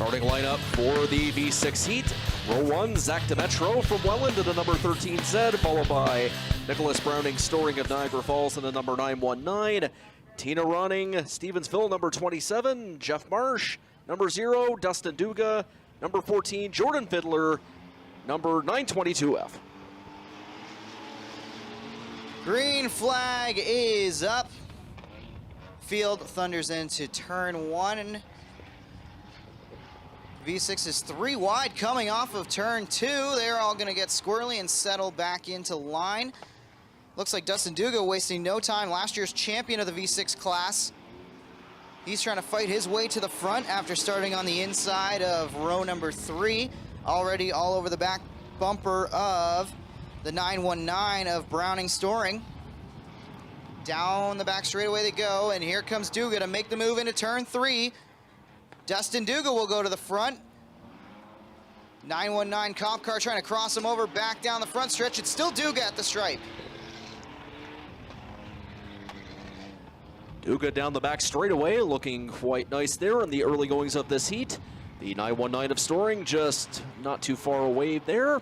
Starting lineup for the V6 heat. Row 1, Zach Demetro from Welland in the number 13 Zed, followed by Nicholas Browning-Storing of Niagara Falls in the number 919. Tina Ronning, Stevensville, number 27. Jeff Marsh, number 0. Dustin Duga, number 14. Jordan Fiddler, number 922F. Green flag is up. Field thunders into turn 1. V6 is 3 wide coming off of turn 2. They're all going to get squirrely and settle back into line. Looks like Dustin Duga wasting no time. Last year's champion of the V6 class. He's trying to fight his way to the front after starting on the inside of row number 3. Already all over the back bumper of the 919 of Browning-Storing. Down the back straightaway they go, and here comes Duga to make the move into turn 3. Dustin Duga will go to the front. 919 cop car trying to cross him over back down the front stretch. It's still Duga at the stripe. Duga down the back straightaway, looking quite nice there in the early goings of this heat. The 919 of Storing just not too far away there.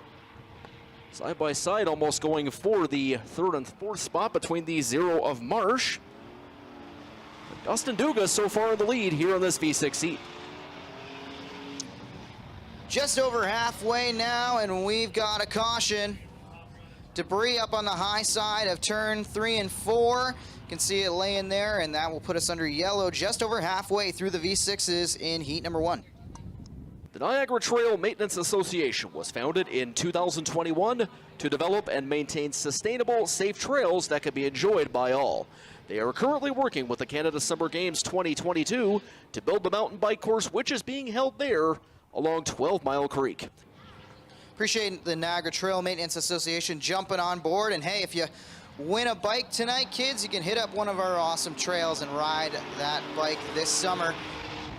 Side by side, almost going for the 3rd and 4th spot between the 0 of Marsh. Dustin Duga so far in the lead here in this V6 heat. Just over halfway now, and we've got a caution. Debris up on the high side of turn 3 and 4. You can see it laying there, and that will put us under yellow just over halfway through the V6s in heat number 1. The Niagara Trail Maintenance Association was founded in 2021 to develop and maintain sustainable, safe trails that can be enjoyed by all. They are currently working with the Canada Summer Games 2022 to build the mountain bike course, which is being held there along 12 Mile Creek. Appreciate the Niagara Trail Maintenance Association jumping on board. And hey, if you win a bike tonight, kids, you can hit up one of our awesome trails and ride that bike this summer.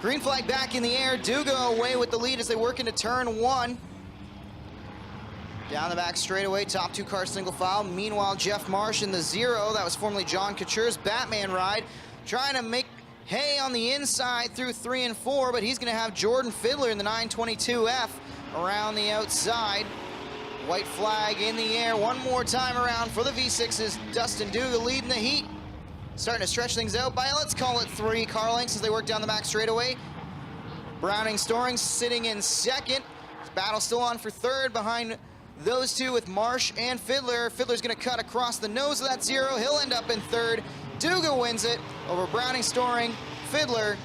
Green flag back in the air. Duga away with the lead as they work into turn 1. Down the back straightaway, top 2 cars single file. Meanwhile, Jeff Marsh in the 0. That was formerly John Couture's Batman ride. Trying to make hay on the inside through 3 and 4, but he's going to have Jordan Fiddler in the 922F around the outside. White flag in the air one more time around for the V6s. Dustin Duga leading the heat. Starting to stretch things out by, let's call it 3 car lengths as they work down the back straightaway. Browning-Storing sitting in 2nd. Battle still on for 3rd behind those 2 with Marsh and Fiddler. Fiddler's going to cut across the nose of that 0. He'll end up in 3rd. Duga wins it over Browning-Storing, Fiddler,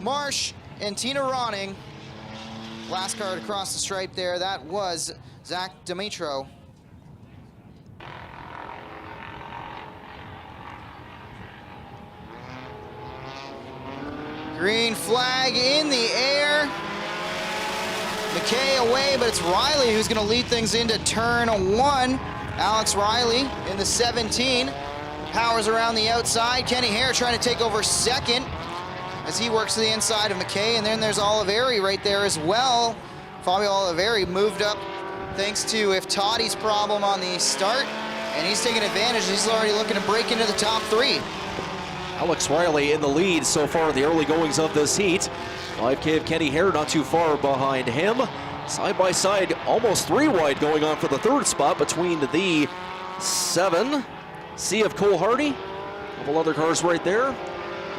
Marsh, and Tina Ronning. Last car to cross the stripe there, that was Zach Demetro. Green flag in the air. McKay away, but it's Riley who's going to lead things into turn 1. Alex Riley in the 17. Powers around the outside. Kenny Hare trying to take over 2nd as he works to the inside of McKay. And then there's Oliveri right there as well. Fabio Oliveri moved up thanks to Iftodi's problem on the start. And he's taking advantage. He's already looking to break into the top 3. Alex Riley in the lead so far in the early goings of this heat. 5K of Kenny Hare not too far behind him. Side by side, almost 3 wide going on for the 3rd spot between the 7. C of Cole Hardy. A couple other cars right there.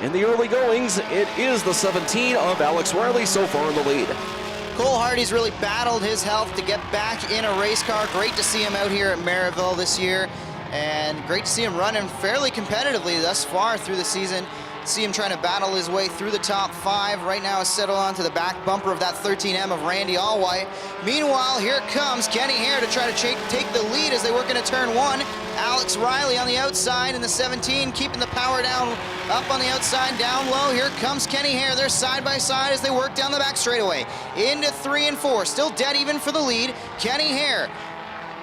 In the early goings, it is the 17 of Alex Riley so far in the lead. Cole Hardy's really battled his health to get back in a race car. Great to see him out here at Merrittville this year. And great to see him running fairly competitively thus far through the season. See him trying to battle his way through the top 5. Right now is settled onto the back bumper of that 13M of Randy Allwhite. Meanwhile, here comes Kenny Hare to try to take the lead as they work into turn 1. Alex Riley on the outside in the 17, keeping the power down, up on the outside, down low. Here comes Kenny Hare. They're side by side as they work down the back straightaway. Into 3 and 4, still dead even for the lead. Kenny Hare,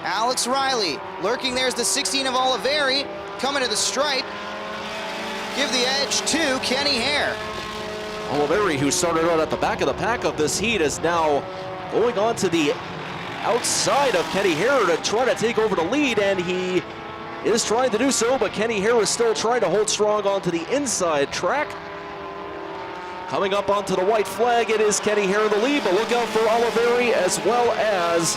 Alex Riley, lurking there's the 16 of Oliveri, coming to the stripe. Give the edge to Kenny Hare. Oliveri, who started out at the back of the pack of this heat, is now going on to the outside of Kenny Hare to try to take over the lead, and he is trying to do so, but Kenny Hare is still trying to hold strong onto the inside track. Coming up onto the white flag, it is Kenny Hare in the lead, but look out for Oliveri as well as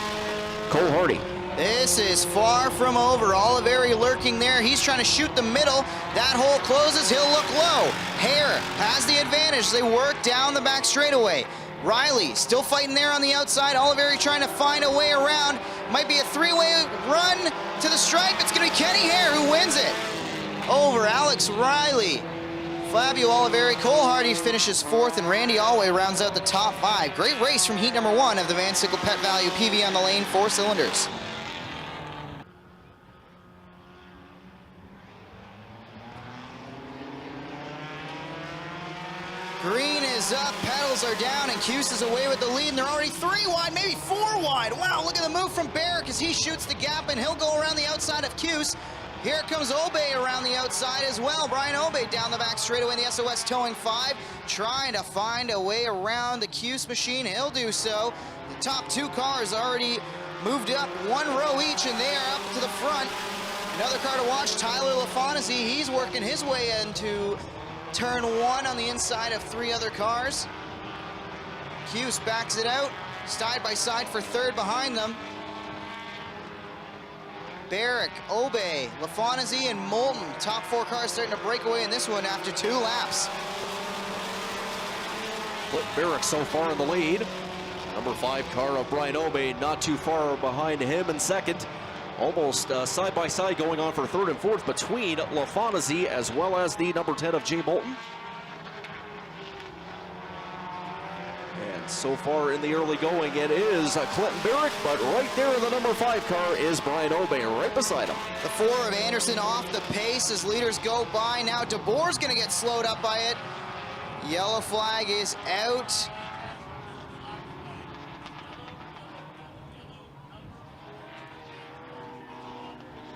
Cole Hardy. This is far from over. Oliveri lurking there. He's trying to shoot the middle. That hole closes. He'll look low. Hare has the advantage. They work down the back straightaway. Riley still fighting there on the outside. Oliveri trying to find a way around. Might be a three-way run to the stripe. It's going to be Kenny Hare who wins it over Alex Riley. Fabio Oliveri, Cole Hardy finishes fourth, and Randy Alway rounds out the top five. Great race from heat number one of the Van Sickle Pet Value PV on the lane, 4 cylinders. Green is up, pedals are down, and Cuse is away with the lead, and they're already 3 wide, maybe 4 wide. Wow, look at the move from Barrick as he shoots the gap, and he'll go around the outside of Cuse. Here comes Obey around the outside as well. Brian Obey down the back straightaway in the SOS towing 5, trying to find a way around the Cuse machine. He'll do so. The top 2 cars already moved up 1 row each, and they are up to the front. Another car to watch, Tyler LaFontaine. He's working his way into turn 1 on the inside of 3 other cars. Cuse backs it out, side by side for third behind them. Barrick, Obey, LaFontaine, and Moulton. Top 4 cars starting to break away in this one after 2 laps. Clinton Barrick so far in the lead. Number 5 car of Brian Obey not too far behind him in second. Almost side by side going on for third and fourth between LaFontaine as well as the number 10 of Jay Moulton. And so far in the early going, it is Clinton Barrick, but right there in the number 5 car is Brian Obey right beside him. The 4 of Anderson off the pace as leaders go by. Now DeBoer's going to get slowed up by it. Yellow flag is out.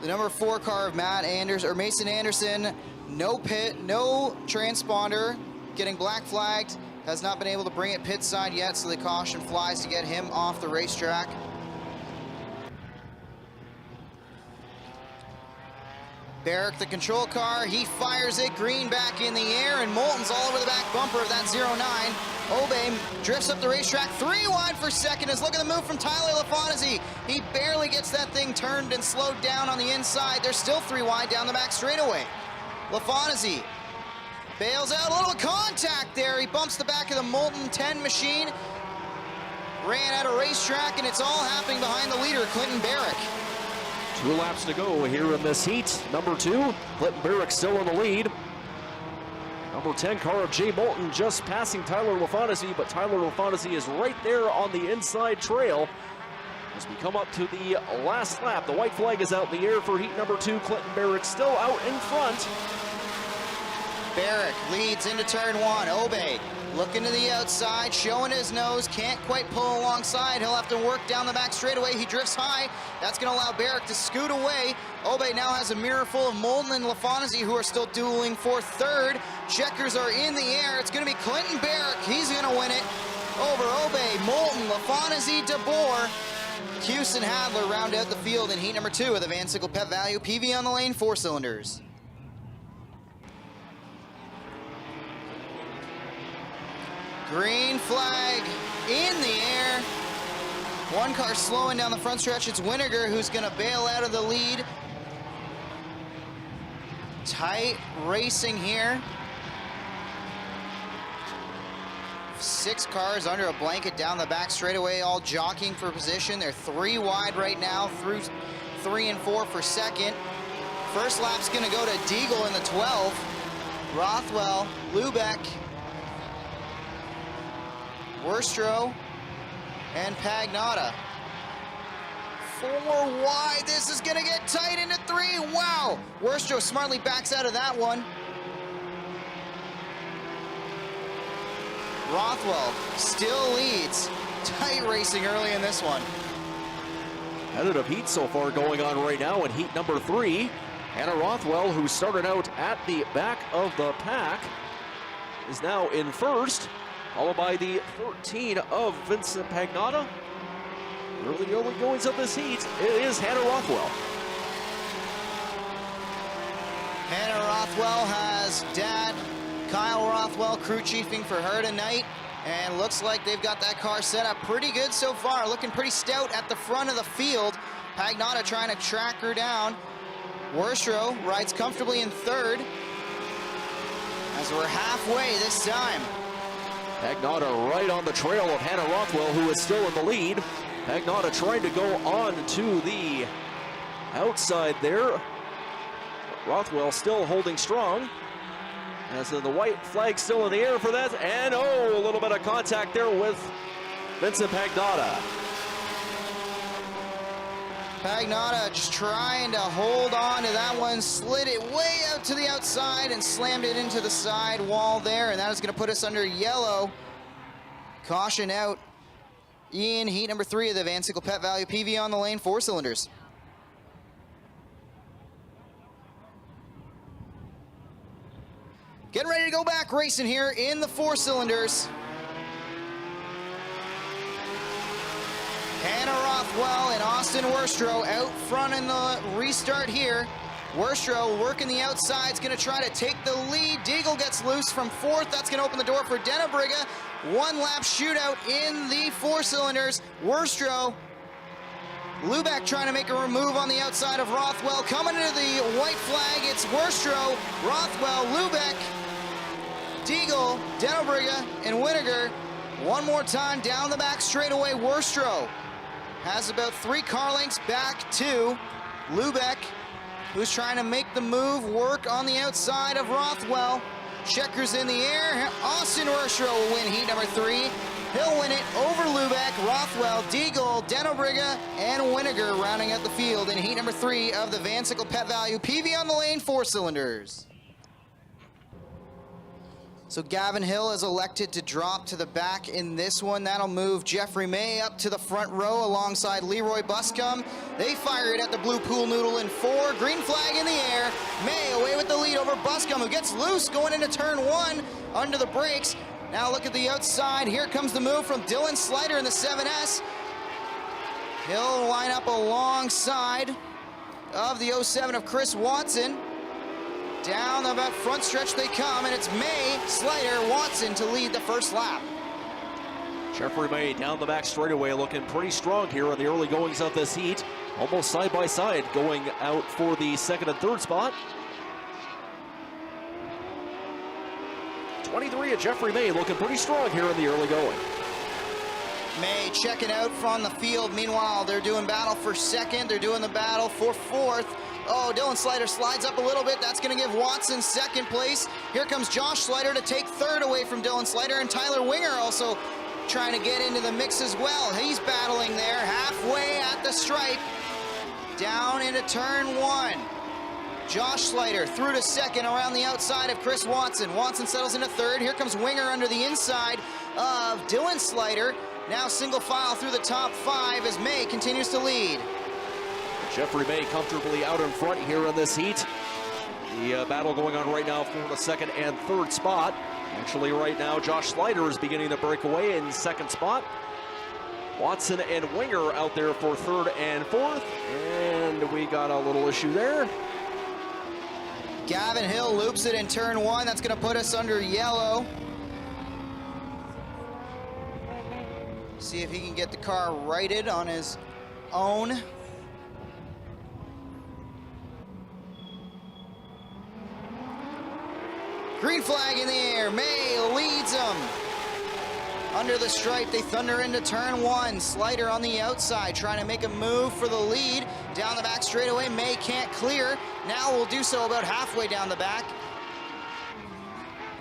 The number 4 car of Mason Anderson, no pit, no transponder, getting black flagged, has not been able to bring it pit side yet, so the caution flies to get him off the racetrack. Barrick, the control car, he fires it, Green back in the air, and Moulton's all over the back bumper of that 09. Obey drifts up the racetrack, 3 wide for second. As look at the move from Tyler LaFontaine. He barely gets that thing turned and slowed down on the inside. They're still 3 wide down the back straightaway. LaFontaine bails out, a little contact there. He bumps the back of the Moulton 10 machine. Ran out of racetrack, and it's all happening behind the leader, Clinton Barrick. 2 laps to go here in this heat. Number 2, Clinton Barrick still in the lead. Number 10 car of Jay Moulton just passing Tyler LaFontaine, but Tyler LaFontaine is right there on the inside trail. As we come up to the last lap, the white flag is out in the air for heat number 2. Clinton Barrick still out in front. Barrick leads into turn 1. Obey looking to the outside, showing his nose, can't quite pull alongside. He'll have to work down the back straightaway. He drifts high. That's going to allow Barrick to scoot away. Obey now has a mirror full of Moulton and LaFontaine, who are still dueling for third. Checkers are in the air. It's going to be Clinton Barrick. He's going to win it over Obey, Moulton, LaFontaine, DeBoer. Cuse and Hadler round out the field in heat number 2 of the Van Sickle Pet Value PV on the lane, 4 cylinders. Green flag in the air. 1 car slowing down the front stretch. It's Winiger who's going to bail out of the lead. Tight racing here. 6 cars under a blanket down the back straightaway, all jockeying for position. They're 3 wide right now, through 3 and 4 for second. First lap's going to go to Deagle in the 12. Rothwell, Lubeck, Worstro, and Pagnotta. 4 wide, this is gonna get tight into 3, wow! Worstro smartly backs out of that one. Rothwell still leads. Tight racing early in this one. Competitive heat so far going on right now in heat number 3. Hannah Rothwell, who started out at the back of the pack, is now in first, followed by the 13 of Vincent Pagnotta. Early goings of this heat, it is Hannah Rothwell. Hannah Rothwell has dad Kyle Kyle Rothwell crew chiefing for her tonight. And looks like they've got that car set up pretty good so far. Looking pretty stout at the front of the field. Pagnotta trying to track her down. Worstrow rides comfortably in third. As we're halfway this time. Pagnotta right on the trail of Hannah Rothwell, who is still in the lead. Pagnotta trying to go on to the outside there. Rothwell still holding strong. As the white flag still in the air for that. And oh, a little bit of contact there with Vincent Pagnotta. Pagnotta just trying to hold on to that one, slid it way out to the outside and slammed it into the side wall there, and that is going to put us under yellow. Caution out in heat number 3 of the Van Sickle Pet Value PV on the lane, 4 cylinders. Getting ready to go back racing here in the 4 cylinders. Hannah Rothwell and Austin Worstrow out front in the restart here. Worstrow working the outside, is going to try to take the lead. Deagle gets loose from 4th. That's going to open the door for Dennebrigge. 1-lap shootout in the 4 cylinders. Worstrow, Lubeck trying to make a remove on the outside of Rothwell. Coming into the white flag, it's Worstrow, Rothwell, Lubeck, Deagle, Dennebrigge, and Winiger. One more time down the back straightaway. Worstrow has about 3 car lengths back to Lubeck, who's trying to make the move work on the outside of Rothwell. Checkers in the air. Austin Worstrow will win heat number 3. He'll win it over Lubeck, Rothwell, Deagle, Dennebrigge, and Winiger rounding out the field in heat number 3 of the Van Sickle Pet Value PV on the lane, 4 cylinders. So Gavin Hill has elected to drop to the back in this one. That'll move Jeffrey May up to the front row alongside Leroy Buscombe. They fire it at the blue pool noodle in 4. Green flag in the air. May away with the lead over Buscombe, who gets loose going into turn 1 under the brakes. Now look at the outside. Here comes the move from Dylan Slider in the 7S. He'll line up alongside of the 07 of Chris Watson. Down the front stretch they come, and it's May, Slider, Watson to lead the first lap. Jeffrey May down the back straightaway, looking pretty strong here in the early goings of this heat. Almost side by side, going out for the 2nd and 3rd spot. 23 of Jeffrey May looking pretty strong here in the early going. May checking out from the field. Meanwhile, they're doing battle for 2nd. They're doing the battle for 4th. Oh, Dylan Slider slides up a little bit. That's going to give Watson 2nd place. Here comes Josh Slider to take 3rd away from Dylan Slider, and Tyler Winger also trying to get into the mix as well. He's battling there halfway at the stripe. Down into turn 1. Josh Slider through to 2nd around the outside of Chris Watson. Watson settles into 3rd. Here comes Winger under the inside of Dylan Slider. Now single file through the top 5 as May continues to lead. Jeffrey May comfortably out in front here in this heat. The battle going on right now for the 2nd and 3rd spot. Actually, right now, Josh Slider is beginning to break away in 2nd spot. Watson and Winger out there for 3rd and 4th. And we got a little issue there. Gavin Hill loops it in turn 1. That's going to put us under yellow. See if he can get the car righted on his own. Green flag in the air. May leads them. Under the stripe, they thunder into turn 1. Slider on the outside, trying to make a move for the lead. Down the back straightaway, May can't clear. Now will do so about halfway down the back.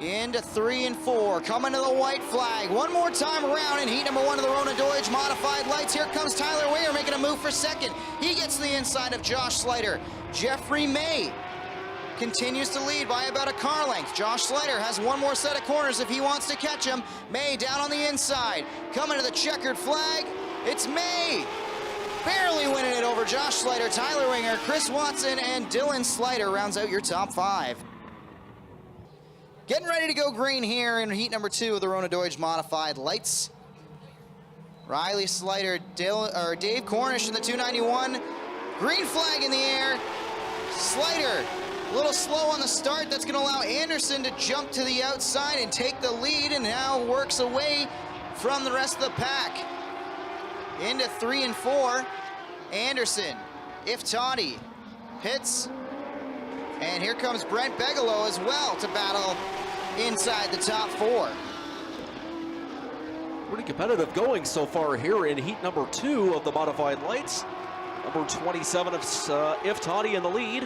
Into 3 and 4, coming to the white flag. One more time around in heat number 1 of the Rona Deutsch Modified Lights. Here comes Tyler Winger making a move for 2nd. He gets to the inside of Josh Slider. Jeffrey May continues to lead by about a car length. Josh Slider has one more set of corners if he wants to catch him. May down on the inside. Coming to the checkered flag, it's May. Barely winning it over Josh Slider, Tyler Winger, Chris Watson, and Dylan Slider rounds out your top 5. Getting ready to go green here in heat number 2 of the Rona Deutsch Modified Lights. Riley Slider, Dave Cornish in the 291. Green flag in the air. Slider A little slow on the start. That's going to allow Anderson to jump to the outside and take the lead, and now works away from the rest of the pack. Into 3 and 4. Anderson, Iftati, Pitts, and here comes Brent Bigelow as well to battle inside the top 4. Pretty competitive going so far here in heat number 2 of the modified lights. Number 27 of Iftati in the lead.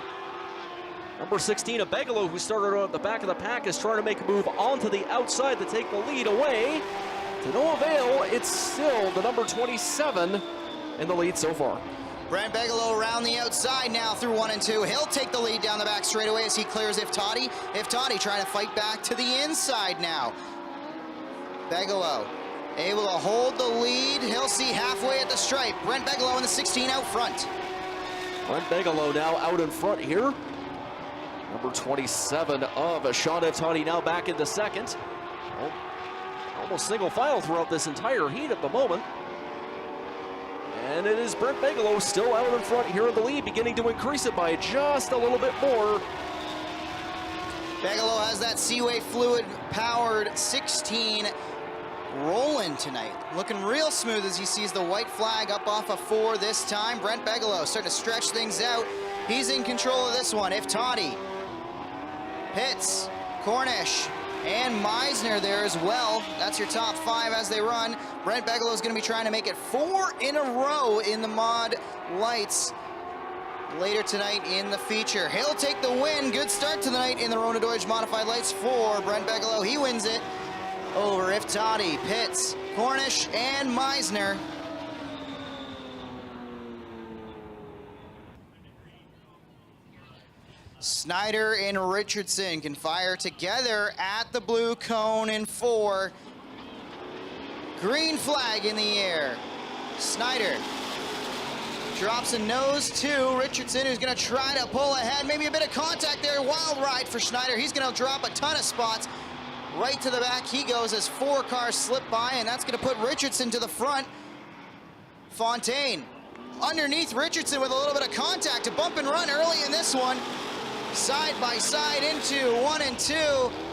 Number 16 of Bigelow, who started at the back of the pack, is trying to make a move onto the outside to take the lead away. To no avail, it's still the number 27 in the lead so far. Brent Bigelow around the outside now through 1 and 2. He'll take the lead down the back straightaway as he clears Iftati. Iftati trying to fight back to the inside now. Bigelow able to hold the lead. He'll see halfway at the stripe. Brent Bigelow in the 16 out front. Brent Bigelow now out in front here. Number 27 of Sean Iftati now back into second. Well, almost single file throughout this entire heat at the moment. And it is Brent Bigelow still out in front here in the lead, beginning to increase it by just a little bit more. Bigelow has that Seaway fluid-powered 16 rolling tonight. Looking real smooth as he sees the white flag up off of 4 this time. Brent Bigelow starting to stretch things out. He's in control of this one. Iftati, Pitts, Cornish, and Meisner there as well. That's your top 5 as they run. Brent Bigelow is going to be trying to make it 4 in a row in the mod lights later tonight in the feature. He'll take the win. Good start to the night in the Rona Deutsch modified lights for Brent Bigelow. He wins it over Iftati, Pitts, Cornish, and Meisner. Snyder and Richardson can fire together at the blue cone in 4. Green flag in the air. Snyder drops a nose to Richardson, who's going to try to pull ahead. Maybe a bit of contact there. Wild ride for Snyder. He's going to drop a ton of spots. Right to the back he goes as 4 cars slip by, and that's going to put Richardson to the front. Fontaine underneath Richardson with a little bit of contact. A bump and run early in this one. Side by side into 1 and 2.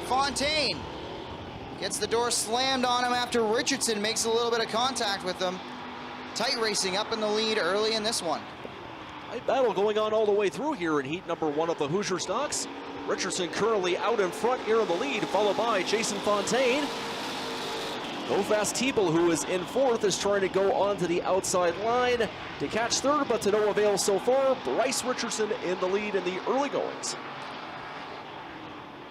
Fontaine gets the door slammed on him after Richardson makes a little bit of contact with him. Tight racing up in the lead early in this one. Tight battle going on all the way through here in heat number 1 of the Hoosier Stocks. Richardson currently out in front here in the lead, followed by Jason Fontaine. Go Fast Teeple, who is in 4th, is trying to go onto the outside line to catch 3rd, but to no avail so far. Bryce Richardson in the lead in the early goings.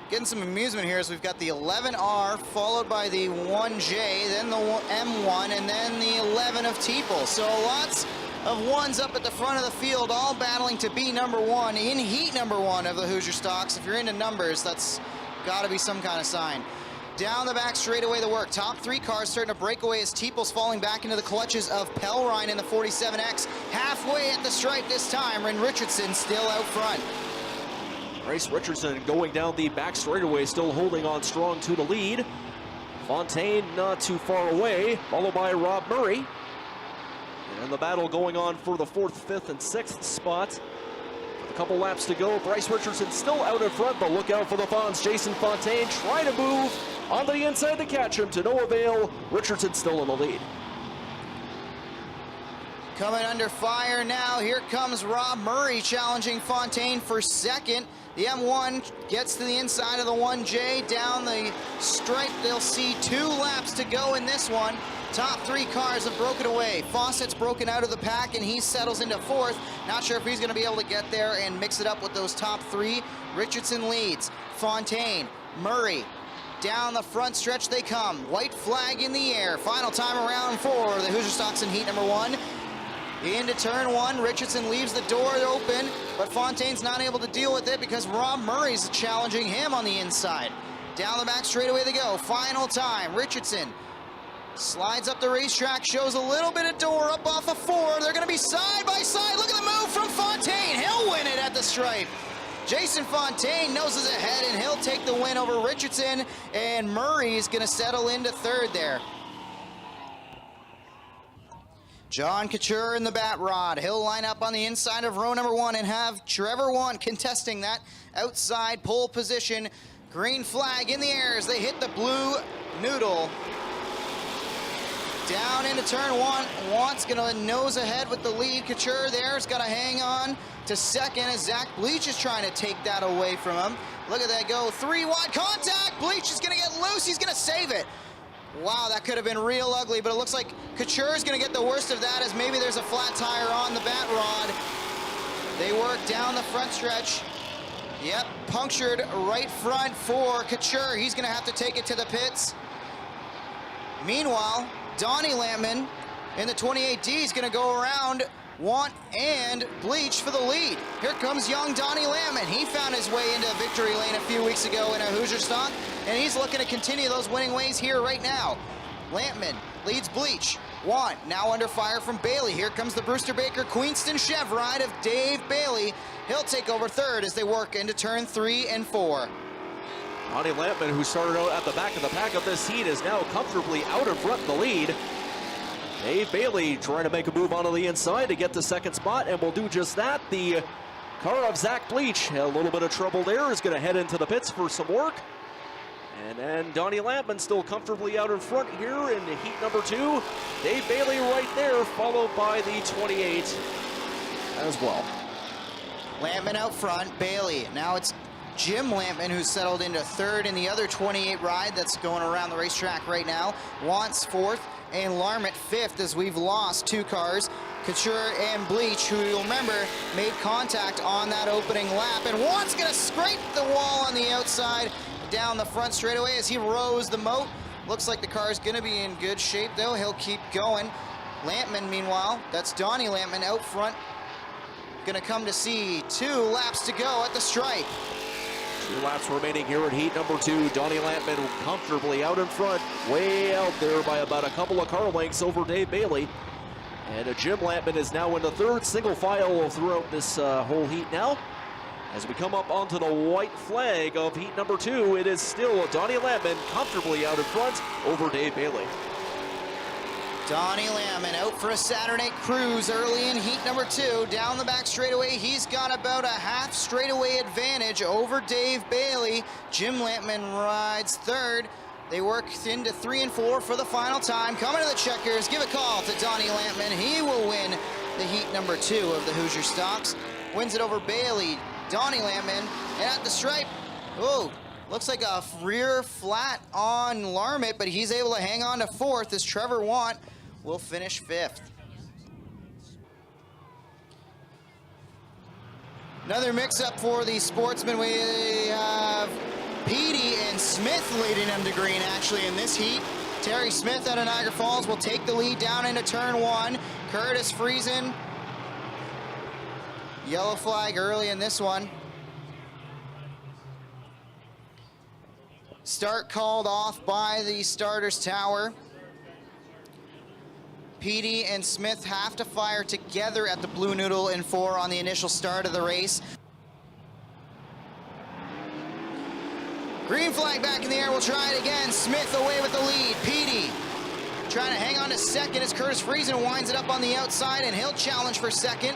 Getting some amusement here as we've got the 11R followed by the 1J, then the M1, and then the 11 of Teeple. So lots of 1s up at the front of the field, all battling to be number 1 in heat number 1 of the Hoosier Stocks. If you're into numbers, that's got to be some kind of sign. Down the back straightaway the work. Top 3 cars starting to break away as Teeple's falling back into the clutches of Pellrine in the 47X. Halfway at the stripe this time, and Richardson still out front. Bryce Richardson going down the back straightaway, still holding on strong to the lead. Fontaine not too far away, followed by Rob Murray. And the battle going on for the 4th, 5th, and 6th spot. With a couple laps to go, Bryce Richardson still out in front, but look out for the Fonz. Jason Fontaine trying to move onto the inside to catch him, to no avail. Richardson still in the lead. Coming under fire now, here comes Rob Murray challenging Fontaine for 2nd. The M1 gets to the inside of the 1J, down the stripe. They'll see 2 laps to go in this one. Top 3 cars have broken away. Fawcett's broken out of the pack, and he settles into 4th. Not sure if he's going to be able to get there and mix it up with those top 3. Richardson leads. Fontaine, Murray, down the front stretch they come. White flag in the air. Final time around for the Hoosier Stocks in heat number 1. Into turn 1, Richardson leaves the door open, but Fontaine's not able to deal with it because Rob Murray's challenging him on the inside. Down the back straightaway they go. Final time, Richardson slides up the racetrack, shows a little bit of door up off of 4. They're going to be side by side. Look at the move from Fontaine. He'll win it at the stripe. Jason Fontaine noses ahead, and he'll take the win over Richardson, and Murray's going to settle into 3rd there. John Couture in the bat rod. He'll line up on the inside of row number 1 and have Trevor Want contesting that outside pole position. Green flag in the air as they hit the blue noodle. Down into turn 1. Want's gonna nose ahead with the lead. Couture there's gotta hang on to second as Zach Bleach is trying to take that away from him. Look at that go. 3 wide contact. Bleach is gonna get loose. He's gonna save it. Wow, that could have been real ugly, but it looks like Couture is going to get the worst of that as maybe there's a flat tire on the bat rod. They work down the front stretch. Yep, punctured right front for Couture. He's going to have to take it to the pits. Meanwhile, Donnie Lampman in the 28D is going to go around Want and Bleach for the lead. Here comes young Donnie Lampman. He found his way into victory lane a few weeks ago in a Hoosier stock, and he's looking to continue those winning ways here right now. Lampman leads Bleach. Want now under fire from Bailey. Here comes the Brewster Baker Queenston Chev ride of Dave Bailey. He'll take over third as they work into turn 3 and 4. Donnie Lampman, who started out at the back of the pack of this heat, is now comfortably out in front of the lead. Dave Bailey trying to make a move onto the inside to get the second spot, and will do just that. The car of Zach Bleach, a little bit of trouble there, is going to head into the pits for some work. And then Donnie Lampman still comfortably out in front here in heat number 2. Dave Bailey right there, followed by the 28 as well. Lampman out front, Bailey. Now it's Jim Lampman who's settled into third in the other 28 ride that's going around the racetrack right now. Want's fourth and Larmett fifth as we've lost 2 cars. Couture and Bleach, who you'll remember made contact on that opening lap. And Want's gonna scrape the wall on the outside down the front straightaway as he rows the moat. Looks like the car is gonna be in good shape though. He'll keep going. Lampman, meanwhile, that's Donnie Lampman out front. Gonna come to see 2 laps to go at the stripe. 2 laps remaining here in heat number 2. Donnie Lampman comfortably out in front, way out there by about a couple of car lengths over Dave Bailey. And Jim Lampman is now in the third single file throughout this whole heat now. As we come up onto the white flag of heat number 2, it is still Donnie Lampman comfortably out in front over Dave Bailey. Donnie Lampman out for a Saturday cruise early in heat number 2. Down the back straightaway, he's got about a half straightaway advantage over Dave Bailey. Jim Lampman rides third. They work into 3 and 4 for the final time. Coming to the checkers, give a call to Donnie Lampman. He will win the heat number 2 of the Hoosier Stocks. Wins it over Bailey, Donnie Lampman, and at the stripe, oh, looks like a rear flat on Larmett, but he's able to hang on to fourth as Trevor Want will finish 5th. Another mix-up for the sportsmen. We have Petey and Smith leading them to green actually in this heat. Terry Smith out of Niagara Falls will take the lead down into turn 1. Curtis Friesen, yellow flag early in this one. Start called off by the starter's tower. Petey and Smith have to fire together at the Blue Noodle in 4 on the initial start of the race. Green flag back in the air, we'll try it again. Smith away with the lead. Petey trying to hang on to second as Curtis Friesen winds it up on the outside, and he'll challenge for second.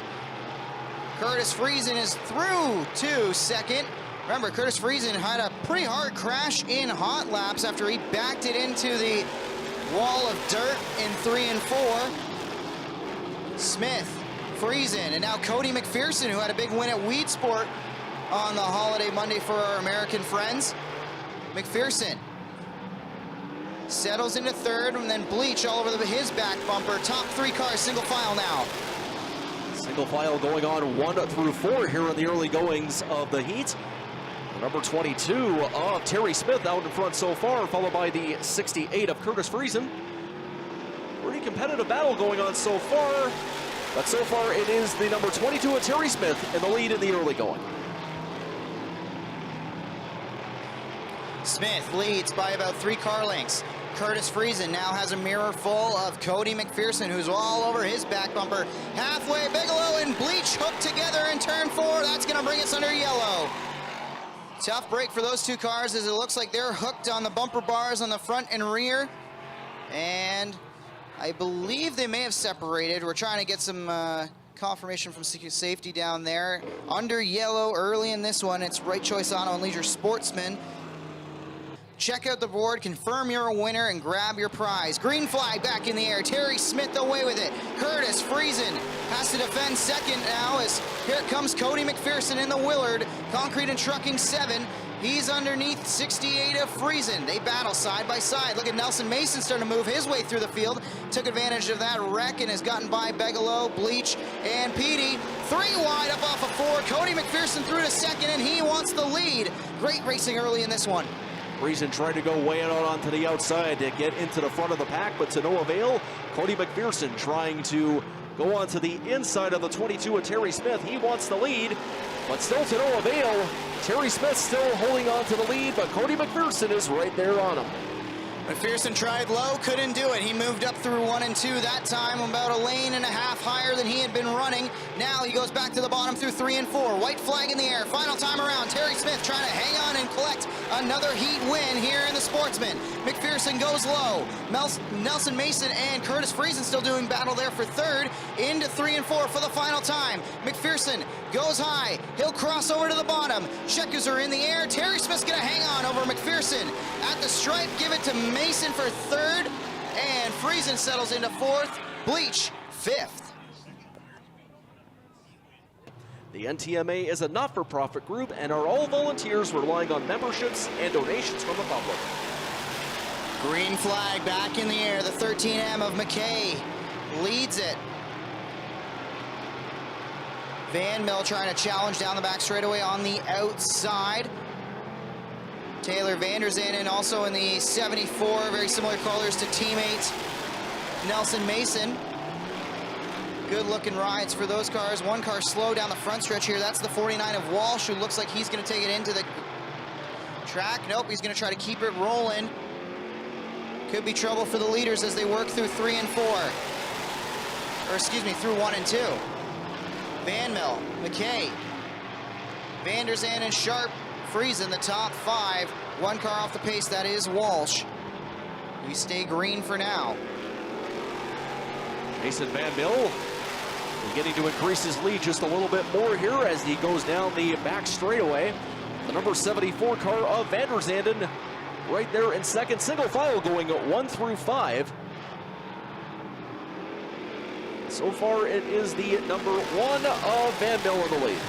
Curtis Friesen is through to second. Remember, Curtis Friesen had a pretty hard crash in hot laps after he backed it into the wall of dirt in 3 and 4. Smith, Friesen, and now Cody McPherson, who had a big win at Weed Sport on the holiday Monday for our American friends. McPherson settles into third, and then Bleach all over his back bumper. Top 3 cars, single file now. Single file going on 1 through 4 here in the early goings of the heat. Number 22 of Terry Smith out in front so far, followed by the 68 of Curtis Friesen. Pretty competitive battle going on so far, but so far it is the number 22 of Terry Smith in the lead in the early going. Smith leads by about 3 car lengths. Curtis Friesen now has a mirror full of Cody McPherson, who's all over his back bumper. Halfway, Bigelow and Bleach hooked together in turn 4. That's going to bring us under yellow. Tough break for those 2 cars as it looks like they're hooked on the bumper bars on the front and rear. And I believe they may have separated. We're trying to get some confirmation from safety down there. Under yellow early in this one. It's Right Choice Auto and Leisure Sportsman. Check out the board, confirm you're a winner, and grab your prize. Green flag back in the air. Terry Smith away with it. Curtis Friesen has to defend second now as here comes Cody McPherson in the Willard. Concrete and Trucking 7. He's underneath 68 of Friesen. They battle side by side. Look at Nelson Mason starting to move his way through the field. Took advantage of that wreck and has gotten by Bigelow, Bleach, and Petey. 3 wide up off of 4. Cody McPherson through to second, and he wants the lead. Great racing early in this one. Friesen trying to go way out onto the outside to get into the front of the pack, but to no avail. Cody McPherson trying to go onto the inside of the 22 of Terry Smith. He wants the lead, but still to no avail. Terry Smith still holding on to the lead, but Cody McPherson is right there on him. McPherson tried low, couldn't do it. He moved up through 1 and 2 that time, about a lane and a half higher than he had been running. Now he goes back to the bottom through 3 and 4. White flag in the air. Final time around. Terry Smith trying to hang on and collect another heat win here in the Sportsman. McPherson goes low. Nelson Mason and Curtis Friesen still doing battle there for third. Into 3 and 4 for the final time. McPherson goes high. He'll cross over to the bottom. Checkers are in the air. Terry Smith's going to hang on over McPherson. At the stripe, give it to Mason for third, and Friesen settles into 4th, Bleach 5th. The NTMA is a not-for-profit group and are all volunteers relying on memberships and donations from the public. Green flag back in the air. The 13M of McKay leads it. Van Mill trying to challenge down the back straightaway on the outside. Taylor Vanderzanden also in the 74, very similar colors to teammate Nelson Mason. Good looking rides for those cars. One car slow down the front stretch here. That's the 49 of Walsh, who looks like he's going to take it into the track. Nope, he's going to try to keep it rolling. Could be trouble for the leaders as they work through 3 and 4. Or excuse me, through 1 and 2. Van Mill, McKay, Vanderzanden, Sharp, Friesen the top 5. 1 car off the pace, that is Walsh. We stay green for now. Jason Van Mill beginning to increase his lead just a little bit more here as he goes down the back straightaway. The number 74 car of Vanderzanden right there in second. Single file going 1 through 5. So far it is the number 1 of Van Mill in the lead.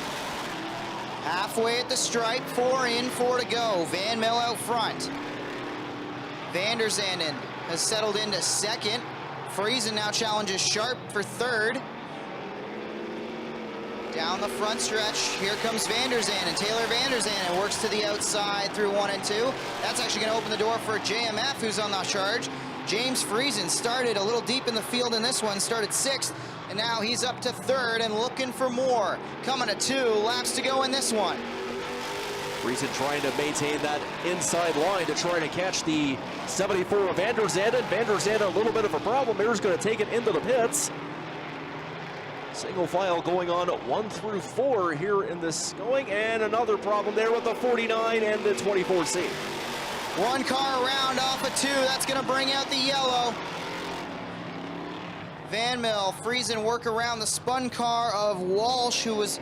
Halfway at the stripe, 4 in, 4 to go. Van Mill out front. Vanderzanden has settled into second. Friesen now challenges Sharp for third. Down the front stretch, here comes Vanderzanden. Taylor Vanderzanden works to the outside through 1 and 2. That's actually going to open the door for JMF, who's on the charge. James Friesen started a little deep in the field in this one, started 6th. And now he's up to 3rd and looking for more. Coming to 2 laps to go in this one. Friesen trying to maintain that inside line to try to catch the 74 of Vanderzanden. Vanderzanden a little bit of a problem here. He's going to take it into the pits. Single file going on 1 through 4 here in this going. And another problem there with the 49 and the 24C. 1 car around off of 2. That's going to bring out the yellow. Van Mill, Friesen work around the spun car of Walsh, who was,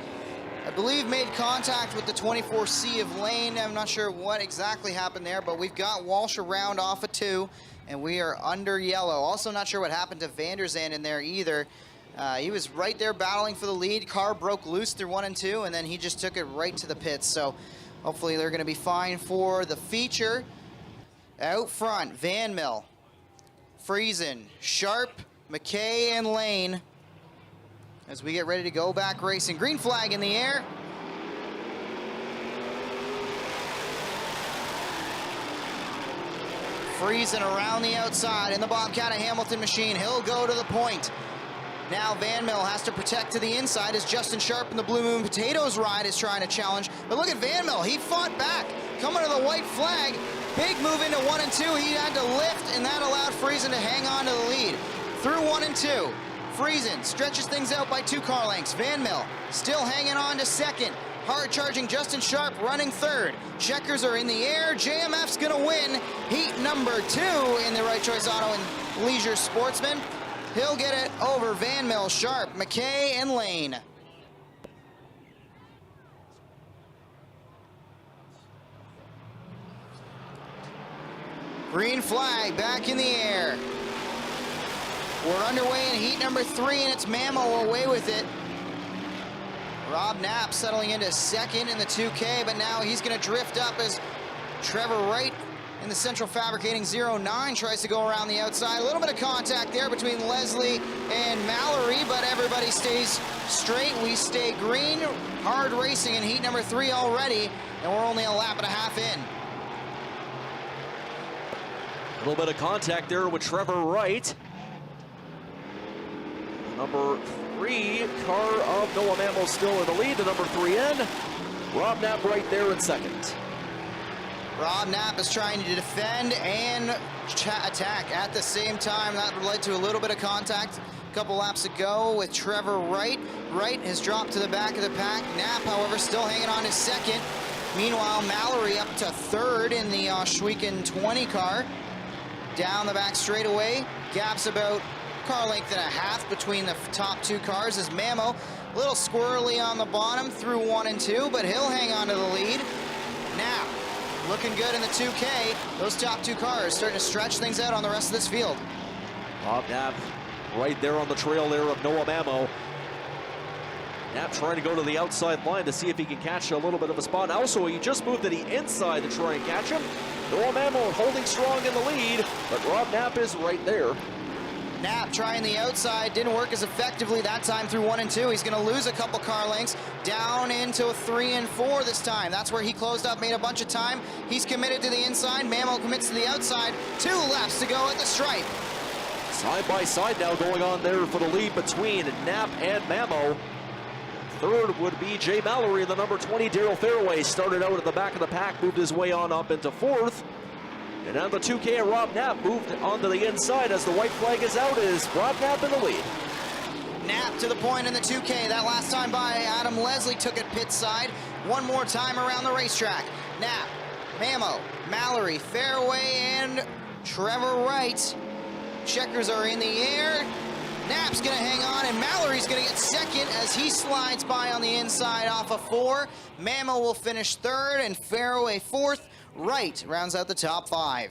I believe, made contact with the 24C of Lane. I'm not sure what exactly happened there, but we've got Walsh around off of 2, and we are under yellow. Also not sure what happened to Vanderzanden there either. He was right there battling for the lead. Car broke loose through 1 and 2, and then he just took it right to the pits. So hopefully they're going to be fine for the feature. Out front, Van Mill, Friesen, Sharp, McKay, and Lane as we get ready to go back racing. Green flag in the air. Friesen around the outside in the Bobcat of Hamilton machine. He'll go to the point. Now Van Mill has to protect to the inside as Justin Sharp in the Blue Moon Potatoes ride is trying to challenge. But look at Van Mill, he fought back. Coming to the white flag. Big move into 1 and 2. He had to lift, and that allowed Friesen to hang on to the lead. Through 1 and 2. Friesen stretches things out by 2 car lengths. Van Mill still hanging on to second. Hard charging Justin Sharp running third. Checkers are in the air. JMF's gonna win heat number 2 in the Right Choice Auto and Leisure Sportsman. He'll get it over Van Mill, Sharp, McKay, and Lane. Green flag back in the air. We're underway in heat number 3, and it's Mammo away with it. Rob Knapp settling into second in the 2K, but now he's going to drift up as Trevor Wright in the Central Fabricating 09 tries to go around the outside. A little bit of contact there between Leslie and Mallory, but everybody stays straight. We stay green. Hard racing in heat number 3 already, and we're only a lap and a half in. A little bit of contact there with Trevor Wright. Number 3 car of Noah Mammo still in the lead. The number 3 in. Rob Knapp right there in second. Rob Knapp is trying to defend and attack at the same time. That led to a little bit of contact a couple laps ago with Trevor Wright. Wright has dropped to the back of the pack. Knapp, however, still hanging on to second. Meanwhile, Mallory up to third in the Schweeken 20 car. Down the back straightaway. Gap's about car length and a half between the top 2 cars as Mammo a little squirrely on the bottom through 1 and 2, but he'll hang on to the lead. Now, looking good in the 2K. Those top 2 cars starting to stretch things out on the rest of this field. Rob Knapp right there on the trail there of Noah Mammo. Knapp trying to go to the outside line to see if he can catch a little bit of a spot. Also, he just moved to the inside to try and catch him. Noah Mammo holding strong in the lead, but Rob Knapp is right there. Knapp trying the outside, didn't work as effectively that time through 1 and 2. He's going to lose a couple car lengths down into 3 and 4 this time. That's where he closed up, made a bunch of time. He's committed to the inside. Mammo commits to the outside. 2 laps to go at the stripe. Side by side now going on there for the lead between Knapp and Mammo. Third would be Jay Mallory, the number 20, Daryl Fairway. Started out at the back of the pack, moved his way on up into 4th. And on the 2K, Rob Knapp moved onto the inside as the white flag is out. Is Rob Knapp in the lead? Knapp to the point in the 2K. That last time by Adam Leslie took it pit side. One more time around the racetrack. Knapp, Mammo, Mallory, Fairway, and Trevor Wright. Checkers are in the air. Knapp's going to hang on, and Mallory's going to get second as he slides by on the inside off of 4. Mammo will finish 3rd, and Fairway 4th. Wright rounds out the top 5.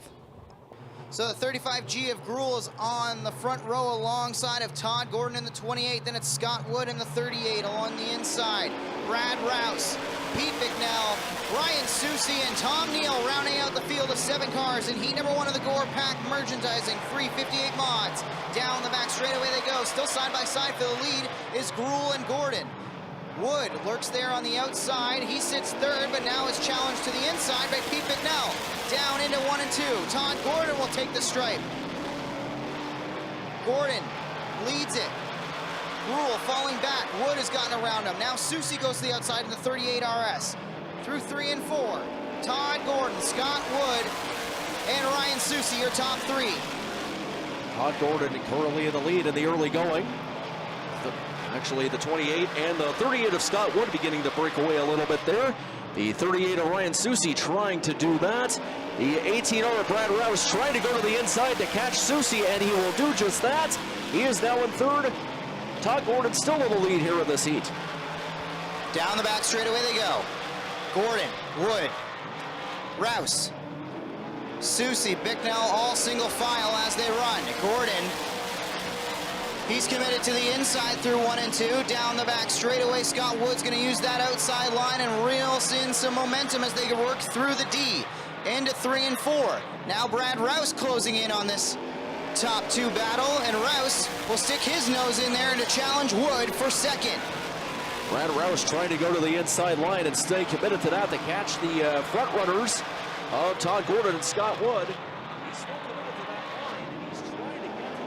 So the 35G of Gruel is on the front row alongside of Todd Gordon in the 28. Then it's Scott Wood in the 38 along the inside. Brad Rouse, Pete Bicknell, Ryan Susie, and Tom Neal rounding out the field of 7 cars in heat number 1 of the Gore Pack Merchandising 358 mods. Down the back straightaway they go. Still side by side for the lead is Gruel and Gordon. Wood lurks there on the outside. He sits 3rd, but now is challenged to the inside by Pete Bicknell. Down into 1 and 2. Todd Gordon will take the stripe. Gordon leads it. Gruel falling back. Wood has gotten around him. Now Susie goes to the outside in the 38 RS. Through 3 and 4. Todd Gordon, Scott Wood, and Ryan Susie, your top 3. Todd Gordon currently in the lead in the early going. Actually, the 28 and the 38 of Scott Wood beginning to break away a little bit there. The 38 of Ryan Susie trying to do that. The 18R of Brad Rouse trying to go to the inside to catch Susie, and he will do just that. He is now in 3rd. Todd Gordon still in the lead here in this heat. Down the back straightaway they go. Gordon, Wood, Rouse, Susie, Bicknell, all single file as they run. Gordon, he's committed to the inside through 1 and 2. Down the back straightaway, Scott Wood's going to use that outside line and reel in some momentum as they work through the D. Into 3 and 4. Now Brad Rouse closing in on this top 2 battle, and Rouse will stick his nose in there to challenge Wood for 2nd. Brad Rouse trying to go to the inside line and stay committed to that to catch the front runners of Todd Gordon and Scott Wood. He's still committed to that line, and he's trying to get to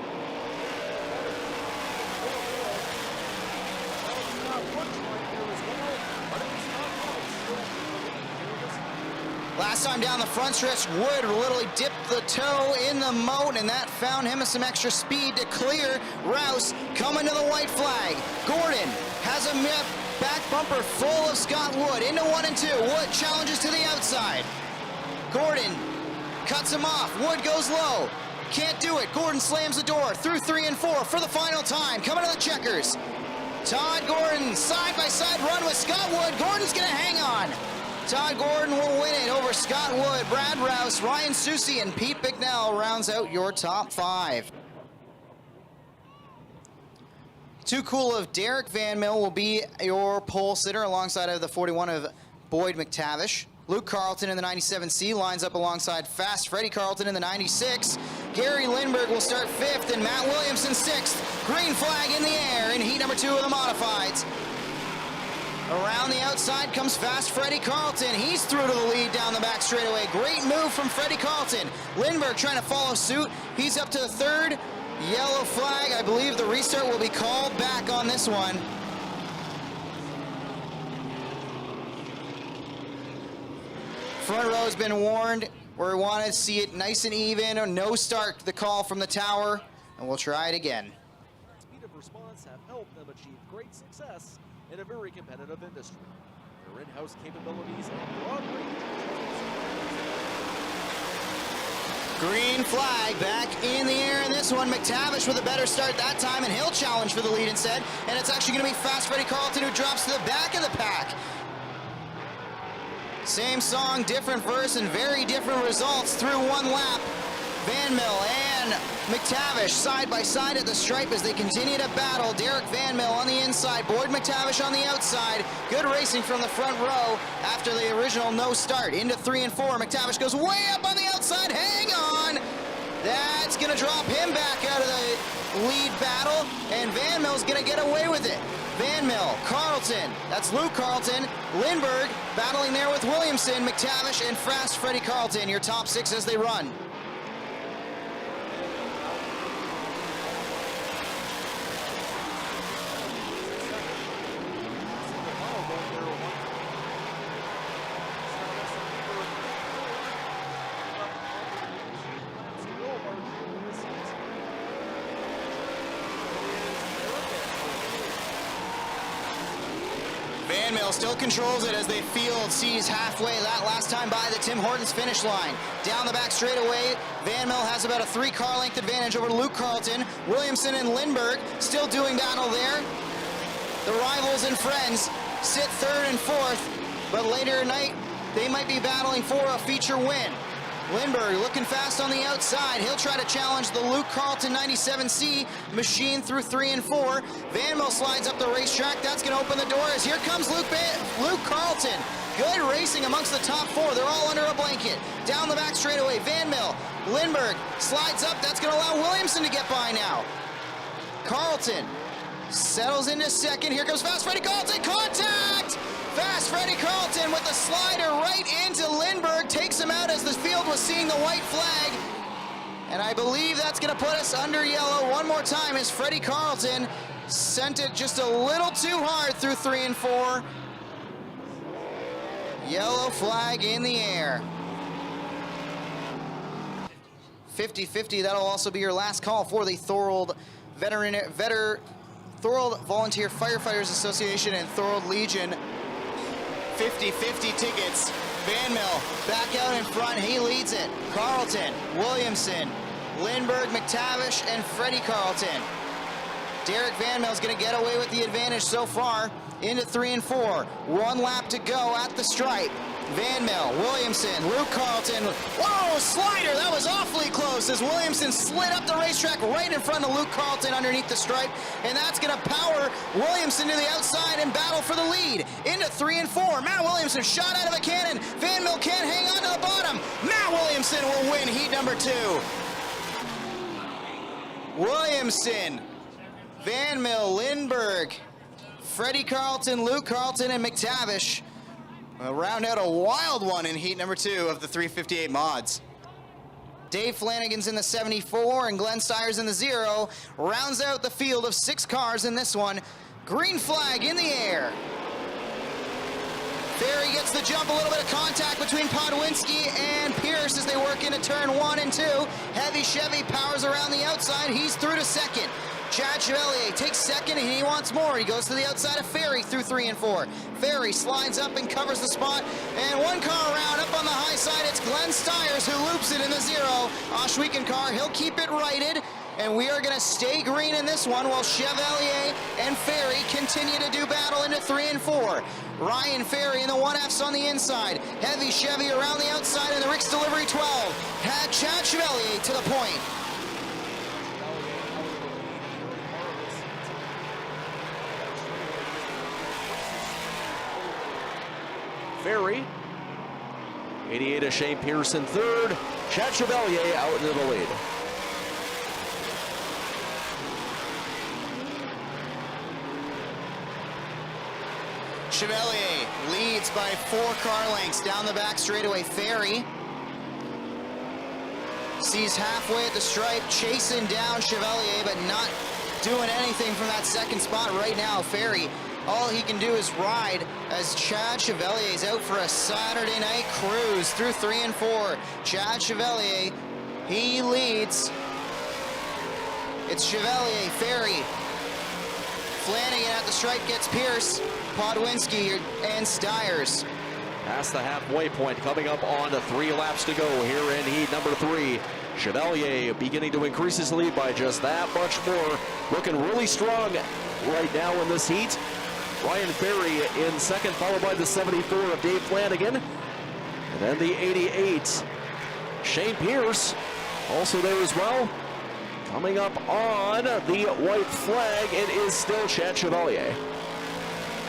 Last time down the front stretch, Wood literally dipped the toe in the moat, and that found him some extra speed to clear. Rouse coming to the white flag. Gordon has a back bumper full of Scott Wood into 1 and 2. Wood challenges to the outside. Gordon cuts him off. Wood goes low. Can't do it. Gordon slams the door through 3 and 4 for the final time. Coming to the checkers. Todd Gordon, side-by-side run with Scott Wood. Gordon's going to hang on. Todd Gordon will win it over Scott Wood, Brad Rouse, Ryan Susi, and Pete Bicknell rounds out your top 5. Too Cool of Derek Van Mill will be your pole sitter alongside of the 41 of Boyd McTavish. Luke Carlton in the 97C lines up alongside Fast Freddie Carlton in the 96. Gary Lindbergh will start 5th and Matt Williamson 6th. Green flag in the air in heat number 2 of the modifieds. Around the outside comes Fast Freddie Carlton. He's through to the lead down the back straightaway. Great move from Freddie Carlton. Lindbergh trying to follow suit. He's up to the 3rd. Yellow flag. I believe the restart will be called back on this one. Front row has been warned. We want to see it nice and even, or no start, the call from the tower, and we'll try it again. Speed of response have helped them achieve great success in a very competitive industry. Their in-house capabilities and broad range. Green flag back in the air in this one. McTavish with a better start that time, and he'll challenge for the lead instead. And it's actually going to be Fast Freddie Carlton who drops to the back of the pack. Same song, different verse, and very different results through one lap. Van Mill and McTavish side by side at the stripe as they continue to battle. Derek Van Mill on the inside, Boyd McTavish on the outside. Good racing from the front row after the original no start. Into 3 and 4. McTavish goes way up on the outside. Hang on! That's going to drop him back out of the lead battle, and Van Mill's going to get away with it. Van Mill, Carlton, that's Luke Carlton, Lindbergh battling there with Williamson, McTavish, and Fast Freddie Carlton, your top 6 as they run. Van Mill still controls it as they field sees halfway that last time by the Tim Hortons finish line. Down the back straightaway, Van Mill has about a 3-car length advantage over Luke Carlton. Williamson and Lindbergh still doing battle there. The rivals and friends sit 3rd and 4th, but later tonight they might be battling for a feature win. Lindbergh looking fast on the outside. He'll try to challenge the Luke Carlton 97C machine through 3 and 4. Van Mill slides up the racetrack. That's going to open the doors. Here comes Luke Carlton. Good racing amongst the top 4. They're all under a blanket. Down the back straightaway, Van Mill. Lindbergh slides up. That's going to allow Williamson to get by now. Carlton settles into 2nd. Here comes Fast Freddie Carlton. Contact! Fast Freddie Carlton with the slider right into Lindbergh, takes him out as the field was seeing the white flag. And I believe that's going to put us under yellow one more time as Freddie Carlton sent it just a little too hard through 3 and 4. Yellow flag in the air. 50-50, that'll also be your last call for the Thorold Thorold Volunteer Firefighters Association and Thorold Legion 50-50 tickets. Van Mill back out in front. He leads it. Carlton, Williamson, Lindbergh, McTavish, and Freddie Carlton. Derek Van Mill's going to get away with the advantage so far into 3 and 4. 1 lap to go at the stripe. Van Mill, Williamson, Luke Carlton. Whoa, slider! That was awfully close as Williamson slid up the racetrack right in front of Luke Carlton underneath the stripe. And that's going to power Williamson to the outside and battle for the lead. Into 3 and 4. Matt Williamson shot out of a cannon. Van Mill can't hang on to the bottom. Matt Williamson will win heat number 2. Williamson, Van Mill, Lindbergh, Freddie Carlton, Luke Carlton, and McTavish will round out a wild one in heat number 2 of the 358 mods. Dave Flanagan's in the 74 and Glenn Steyer's in the 0. Rounds out the field of 6 cars in this one. Green flag in the air. Ferry gets the jump, a little bit of contact between Podwinski and Pierce as they work into turn 1 and 2. Heavy Chevy powers around the outside. He's through to 2nd. Chad Chevalier takes second, and he wants more. He goes to the outside of Ferry through 3 and 4. Ferry slides up and covers the spot, and one car around up on the high side. It's Glenn Stiers who loops it in the 0. Oshweekend car, he'll keep it righted, and we are going to stay green in this one while Chevalier and Ferry continue to do battle into 3 and 4. Ryan Ferry in the 1Fs on the inside. Heavy Chevy around the outside in the Rick's Delivery 12. Had Chad Chevalier to the point. Ferry. 88 of Shane Pearson third. Chad Chevalier out into the lead. Chevalier leads by 4 car lengths down the back straightaway. Ferry sees halfway at the stripe, chasing down Chevalier, but not doing anything from that second spot right now. Ferry, all he can do is ride as Chad Chevalier is out for a Saturday night cruise through 3 and 4. Chad Chevalier, he leads. It's Chevalier, Ferry. Flanagan at the stripe gets Pierce, Podwinski, and Stiers. Past the halfway point, coming up on 3 laps to go here in heat number 3. Chevalier beginning to increase his lead by just that much more. Looking really strong right now in this heat. Ryan Ferry in second, followed by the 74 of Dave Flanagan. And then the 88, Shane Pierce, also there as well. Coming up on the white flag, it is still Chad Chevalier.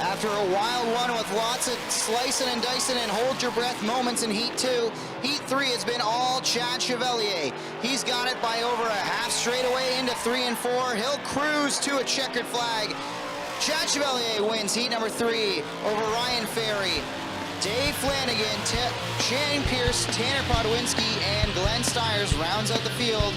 After a wild one with lots of slicing and dicing and hold your breath moments in heat 2, heat 3 has been all Chad Chevalier. He's got it by over a half straightaway into 3 and 4. He'll cruise to a checkered flag. Chad Chevalier wins heat number 3 over Ryan Ferry. Dave Flanagan, Shane Pierce, Tanner Podwinski, and Glenn Stiers rounds out the field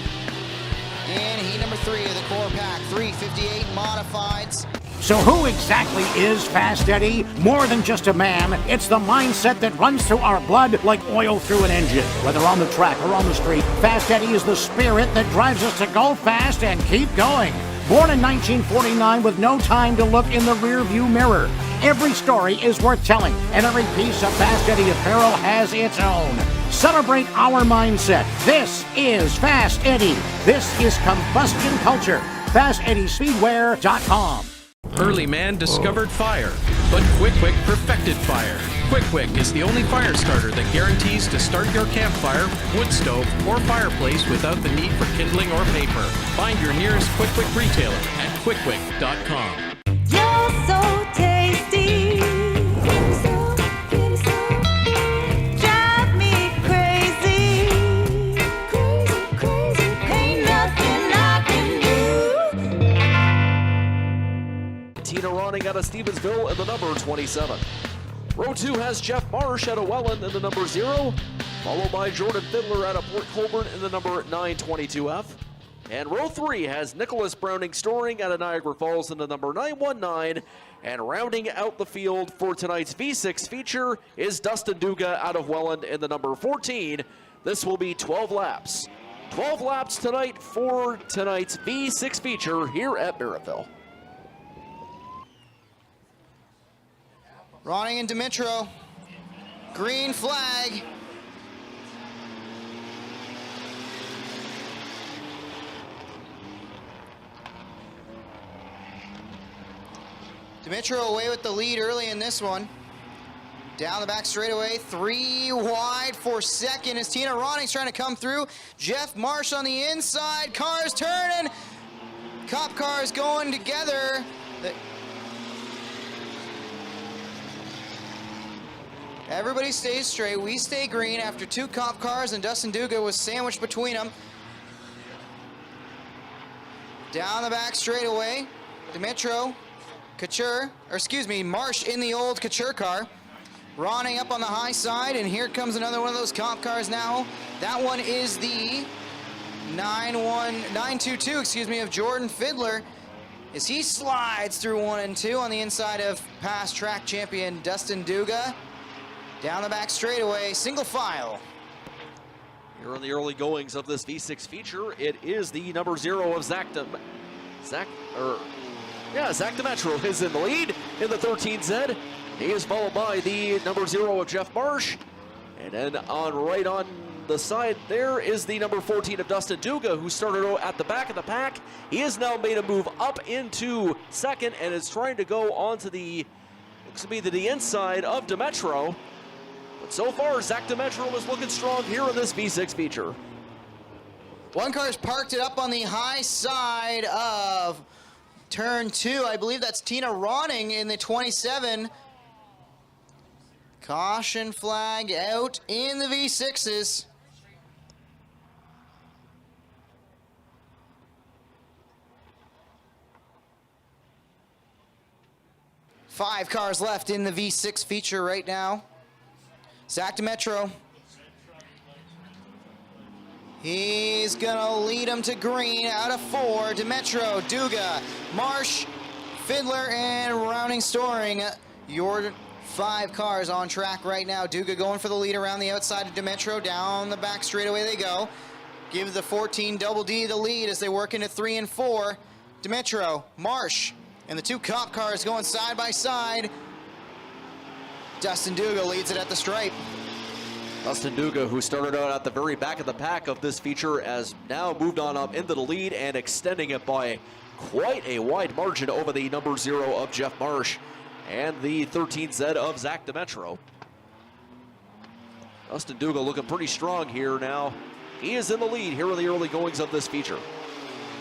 in heat number 3 of the core pack. 358 modifieds. So who exactly is Fast Eddie? More than just a man, it's the mindset that runs through our blood like oil through an engine. Whether on the track or on the street, Fast Eddie is the spirit that drives us to go fast and keep going. Born in 1949 with no time to look in the rearview mirror. Every story is worth telling, and every piece of Fast Eddie apparel has its own. Celebrate our mindset. This is Fast Eddie. This is combustion culture. FastEddieSpeedwear.com. Early man discovered fire, but Quick Wick perfected fire. Quick Wick is the only fire starter that guarantees to start your campfire, wood stove, or fireplace without the need for kindling or paper. Find your nearest Quick Wick retailer at quickwick.com. You're so tasty. Drive me crazy. Crazy, crazy. Ain't nothing I can do. Tina Ronning out of Stevensville in the number 27. Row 2 has Jeff Marsh out of Welland in the number 0, followed by Jordan Fiddler out of Port Colborne in the number 922F. And row 3 has Nicholas Browning Storing out of Niagara Falls in the number 919. And rounding out the field for tonight's V6 feature is Dustin Duga out of Welland in the number 14. This will be 12 laps. 12 laps tonight for tonight's V6 feature here at Merrittville. Ronning and Dimitro. Green flag. Dimitro away with the lead early in this one. Down the back straightaway, 3 wide for second as Tina Ronning's trying to come through. Jeff Marsh on the inside, cars turning. Cop cars going together. Everybody stays straight, we stay green after 2 cop cars and Dustin Duga was sandwiched between them. Down the back straightaway, Dimitro, Couture, or excuse me, Marsh in the old Couture car. Ronning up on the high side, and here comes another one of those cop cars now. That one is the 922, of Jordan Fiddler, as he slides through 1 and 2 on the inside of past track champion Dustin Duga. Down the back straightaway, single file. Here in the early goings of this V6 feature, it is the number 0 of Zach Zach Demetro is in the lead in the 13Z. He is followed by the number 0 of Jeff Marsh. And then right on the side there is the number 14 of Dustin Duga, who started out at the back of the pack. He has now made a move up into second and is trying to go onto the, looks to be the inside of Demetro. But so far, Zach Demetro is looking strong here in this V6 feature. One car's parked it up on the high side of turn 2. I believe that's Tina Ronning in the 27. Caution flag out in the V6s. Five cars left in the V6 feature right now. Zach Demetro. He's gonna lead him to green out of 4. Demetro, Duga, Marsh, Fiddler, and Rounding Storing. Your 5 cars on track right now. Duga going for the lead around the outside of Demetro. Down the back straightaway they go. Give the 14 Double D the lead as they work into 3 and 4. Demetro, Marsh, and the 2 cop cars going side by side. Dustin Duga leads it at the stripe. Dustin Duga, who started out at the very back of the pack of this feature, has now moved on up into the lead and extending it by quite a wide margin over the number 0 of Jeff Marsh and the 13Z of Zach Demetro. Dustin Duga looking pretty strong here now. He is in the lead here in the early goings of this feature.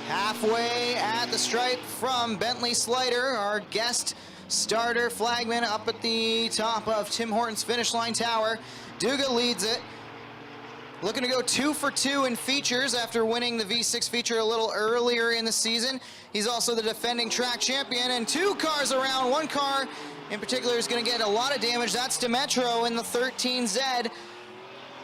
Halfway at the stripe from Bentley Slider, our guest starter flagman up at the top of Tim Hortons finish line tower. Duga leads it. Looking to go 2 for 2 in features after winning the V6 feature a little earlier in the season. He's also the defending track champion, and 2 cars around. 1 car in particular is going to get a lot of damage. That's Demetro in the 13Z.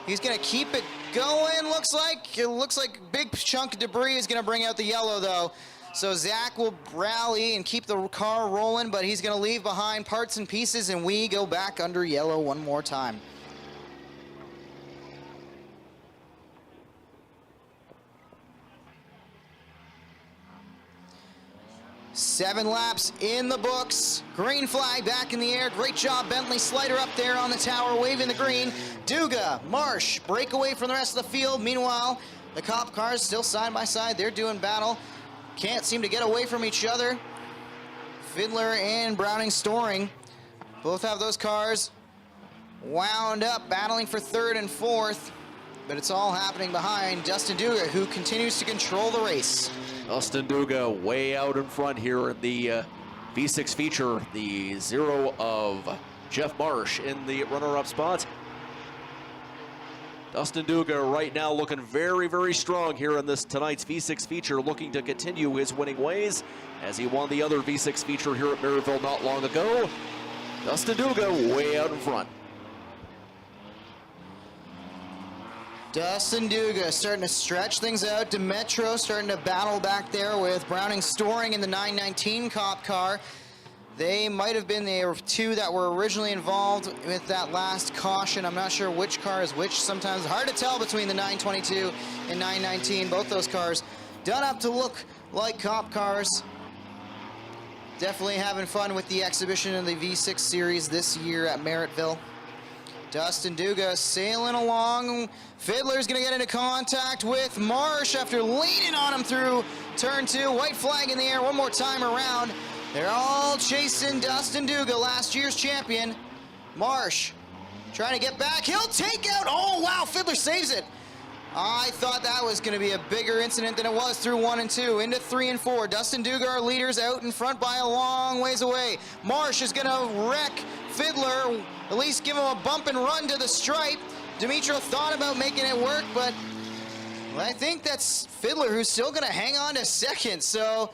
He's going to keep it going, looks like. It looks like a big chunk of debris is going to bring out the yellow, though. So Zach will rally and keep the car rolling, but he's going to leave behind parts and pieces, and we go back under yellow one more time. Seven laps in the books. Green flag back in the air. Great job, Bentley Slider up there on the tower, waving the green. Duga, Marsh, break away from the rest of the field. Meanwhile, the cop cars still side by side. They're doing battle. Can't seem to get away from each other. Fiddler and Browning Storing both have those cars wound up, battling for 3rd and 4th. But it's all happening behind Dustin Duga, who continues to control the race. Dustin Duga way out in front here in the V6 feature. The 0 of Jeff Marsh in the runner-up spot. Dustin Duga right now looking very, very strong here in this tonight's V6 feature, looking to continue his winning ways as he won the other V6 feature here at Merrittville not long ago. Dustin Duga way out in front. Dustin Duga starting to stretch things out. Demetro starting to battle back there with Browning Storing in the 919 cop car. They might have been the 2 that were originally involved with that last caution. I'm not sure which car is which. Sometimes it's hard to tell between the 922 and 919. Both those cars done up to look like cop cars. Definitely having fun with the exhibition in the V6 series this year at Merrittville. Dustin Duga sailing along. Fiddler's gonna get into contact with Marsh after leaning on him through turn 2. White flag in the air one more time around. They're all chasing Dustin Duga, last year's champion. Marsh trying to get back. He'll take out, oh wow, Fiddler saves it. I thought that was gonna be a bigger incident than it was through 1 and 2. Into 3 and 4. Dustin Duga, our leaders, out in front by a long ways away. Marsh is gonna wreck Fiddler, at least give him a bump and run to the stripe. Demetro thought about making it work, but I think that's Fiddler who's still gonna hang on to second. So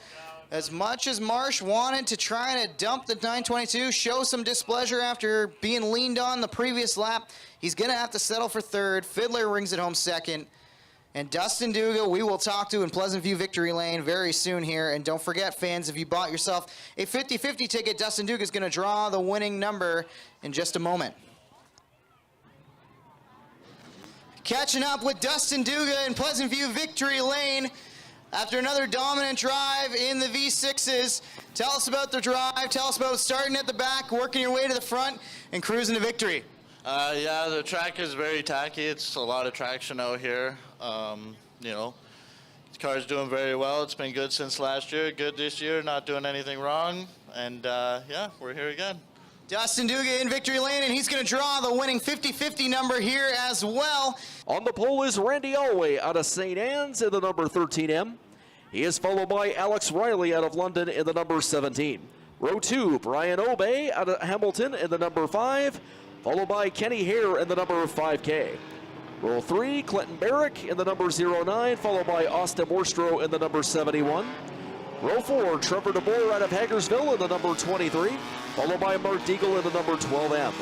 as much as Marsh wanted to try to dump the 922, show some displeasure after being leaned on the previous lap, he's gonna have to settle for 3rd. Fiddler rings it home 2nd. And Dustin Duga, we will talk to in Pleasant View Victory Lane very soon here. And don't forget, fans, if you bought yourself a 50-50 ticket, Dustin Duga is going to draw the winning number in just a moment. Catching up with Dustin Duga in Pleasant View Victory Lane. After another dominant drive in the V6s, tell us about the drive, tell us about starting at the back, working your way to the front, and cruising to victory. Yeah, the track is very tacky. It's a lot of traction out here. You know, the car's doing very well. It's been good since last year, good this year, not doing anything wrong. And yeah, we're here again. Dustin Duga in victory lane, and he's going to draw the winning 50-50 number here as well. On the pole is Randy Alway out of St. Anne's in the number 13M. He is followed by Alex Riley out of London in the number 17. Row 2, Brian Obey out of Hamilton in the number 5, followed by Kenny Hare in the number 5K. Row 3, Clinton Barrick in the number 09, followed by Austin Morstro in the number 71. Row 4, Trevor DeBoer out of Hagersville in the number 23, followed by Mark Deagle in the number 12M.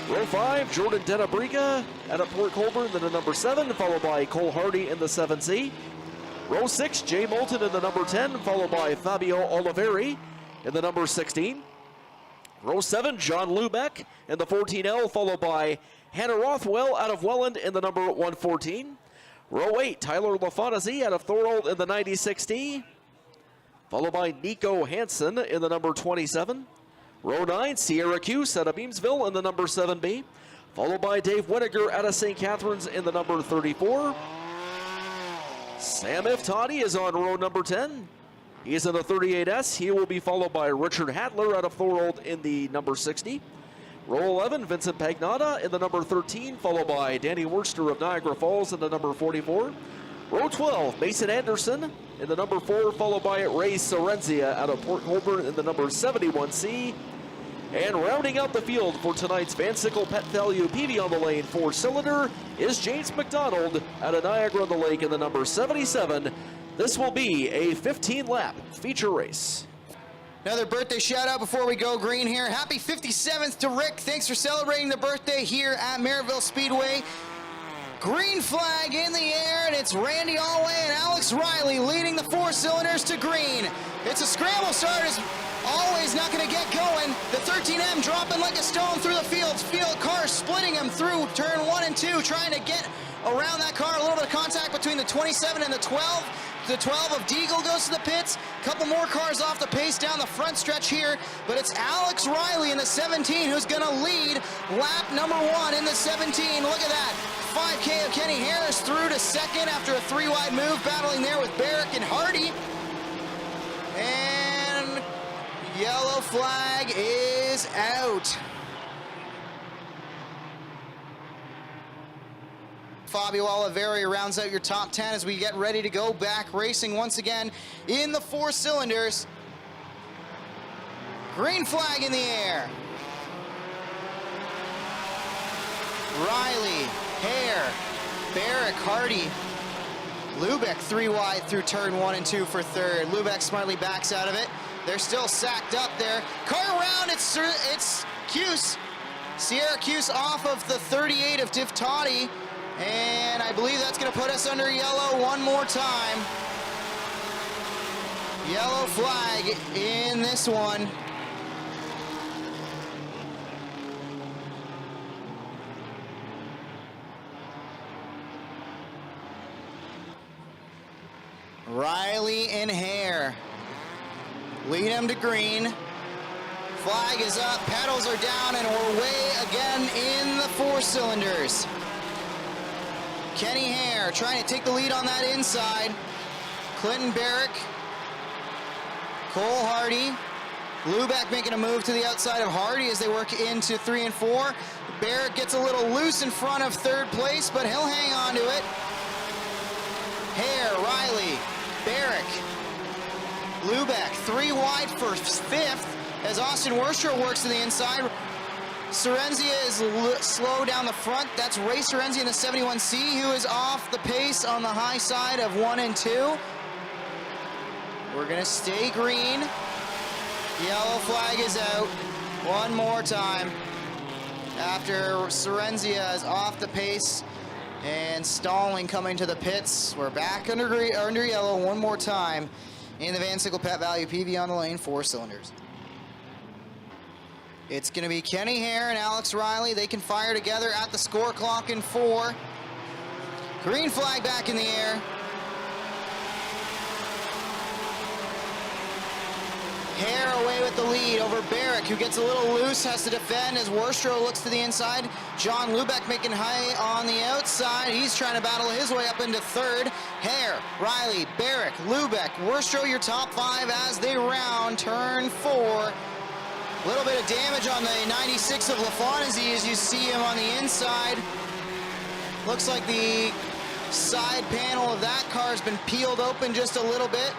Row 5, Jordan Denabriga out of Port Colborne in the number 7, followed by Cole Hardy in the 7C. Row 6, Jay Moulton in the number 10, followed by Fabio Oliveri in the number 16. Row 7, John Lubeck in the 14L, followed by Hannah Rothwell out of Welland in the number 114. Row 8, Tyler LaFontazie out of Thorold in the 96D, followed by Nico Hansen in the number 27. Row 9, Sierra Cuse out of Beamsville in the number 7B, followed by Dave Winiger out of St. Catharines in the number 34. Sam Iftani is on row number 10. He is in the 38S. He will be followed by Richard Hadler out of Thorold in the number 60. Row 11, Vincent Pagnotta in the number 13, followed by Danny Worcester of Niagara Falls in the number 44. Row 12, Mason Anderson in the number 4, followed by Ray Sorenzia out of Port Colborne in the number 71C. And rounding out the field for tonight's Van Sickle Pet Value PV on the Lane 4-cylinder is James McDonald out of Niagara-on-the-Lake in the number 77. This will be a 15-lap feature race. Another birthday shout out before we go green here. Happy 57th to Rick. Thanks for celebrating the birthday here at Merrittville Speedway. Green flag in the air, and it's Randy Alway and Alex Riley leading the 4-cylinders to green. It's a scramble start as Alway's not going to get going. The 13M dropping like a stone through the field. Car splitting him through turn 1 and 2, trying to get around that car. A little bit of contact between the 27 and the 12. The 12 of Deagle goes to the pits. A couple more cars off the pace down the front stretch here, but it's Alex Riley in the 17 who's going to lead lap number 1 in the 17. Look at that. 5K of Kenny Harris through to second after a 3-wide move, battling there with Barrick and Hardy. And yellow flag is out. Fabio Oliveri rounds out your top 10 as we get ready to go back racing once again in the 4-cylinders. Green flag in the air. Riley, Hare, Barrick, Hardy, Lubeck 3-wide through turn 1 and 2 for third. Lubeck smartly backs out of it. They're still sacked up there. Car around, it's Cuse. Sierra Cuse off of the 38 of Tiftati. And I believe that's going to put us under yellow one more time. Yellow flag in this one. Riley and Hare lead him to green. Flag is up, pedals are down, and we're way again in the 4-cylinders. Kenny Hare trying to take the lead on that inside. Clinton Barrick, Cole Hardy, Lubeck making a move to the outside of Hardy as they work into 3 and 4. Barrick gets a little loose in front of third place, but he'll hang on to it. Hare, Riley, Barrick, Lubeck 3-wide for 5th as Austin Worcester works to the inside. Sorenzia is slow down the front. That's Ray Sorenzia in the 71C, who is off the pace on the high side of 1 and 2. We're gonna stay green. Yellow flag is out one more time after Sorenzia is off the pace and stalling coming to the pits. We're back under yellow one more time in the Van Sickle Pet Value PV on the Lane 4-cylinders. It's going to be Kenny Hare and Alex Riley. They can fire together at the score clock in 4. Green flag back in the air. Hare away with the lead over Barrick, who gets a little loose, has to defend as Worstrow looks to the inside. John Lubeck making high on the outside. He's trying to battle his way up into third. Hare, Riley, Barrick, Lubeck, Worstrow, your top 5 as they round turn 4. A little bit of damage on the 96 of LaFontaine as you see him on the inside. Looks like the side panel of that car has been peeled open just a little bit.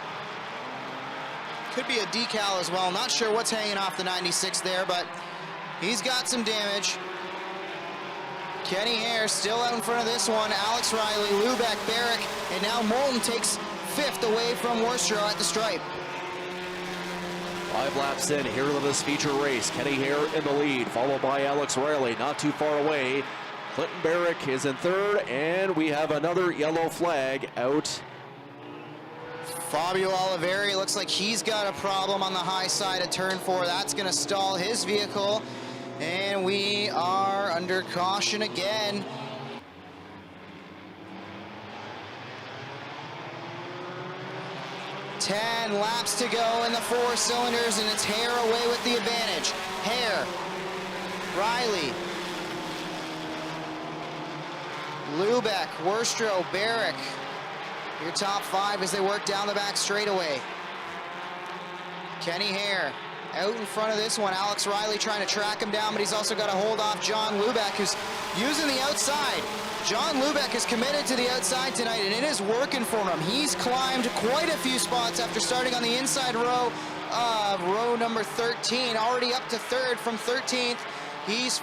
Could be a decal as well. Not sure what's hanging off the 96 there, but he's got some damage. Kenny Hare still out in front of this one. Alex Riley, Lubeck, Barrick, and now Moulton takes 5th away from Worstrow at the stripe. 5 laps in here in this feature race. Kenny Hare in the lead, followed by Alex Riley, not too far away. Clinton Barrick is in 3rd, and we have another yellow flag out. Fabio Oliveri looks like he's got a problem on the high side of turn 4. That's going to stall his vehicle, and we are under caution again. Ten laps to go in the 4 cylinders, and it's Hare away with the advantage. Hare, Riley, Lubeck, Worstrow, Barrick. Your top 5 as they work down the back straightaway. Kenny Hare out in front of this one. Alex Riley trying to track him down, but he's also got to hold off John Lubeck, who's using the outside. John Lubeck is committed to the outside tonight, and it is working for him. He's climbed quite a few spots after starting on the inside row of row number 13, already up to 3rd from 13th. He's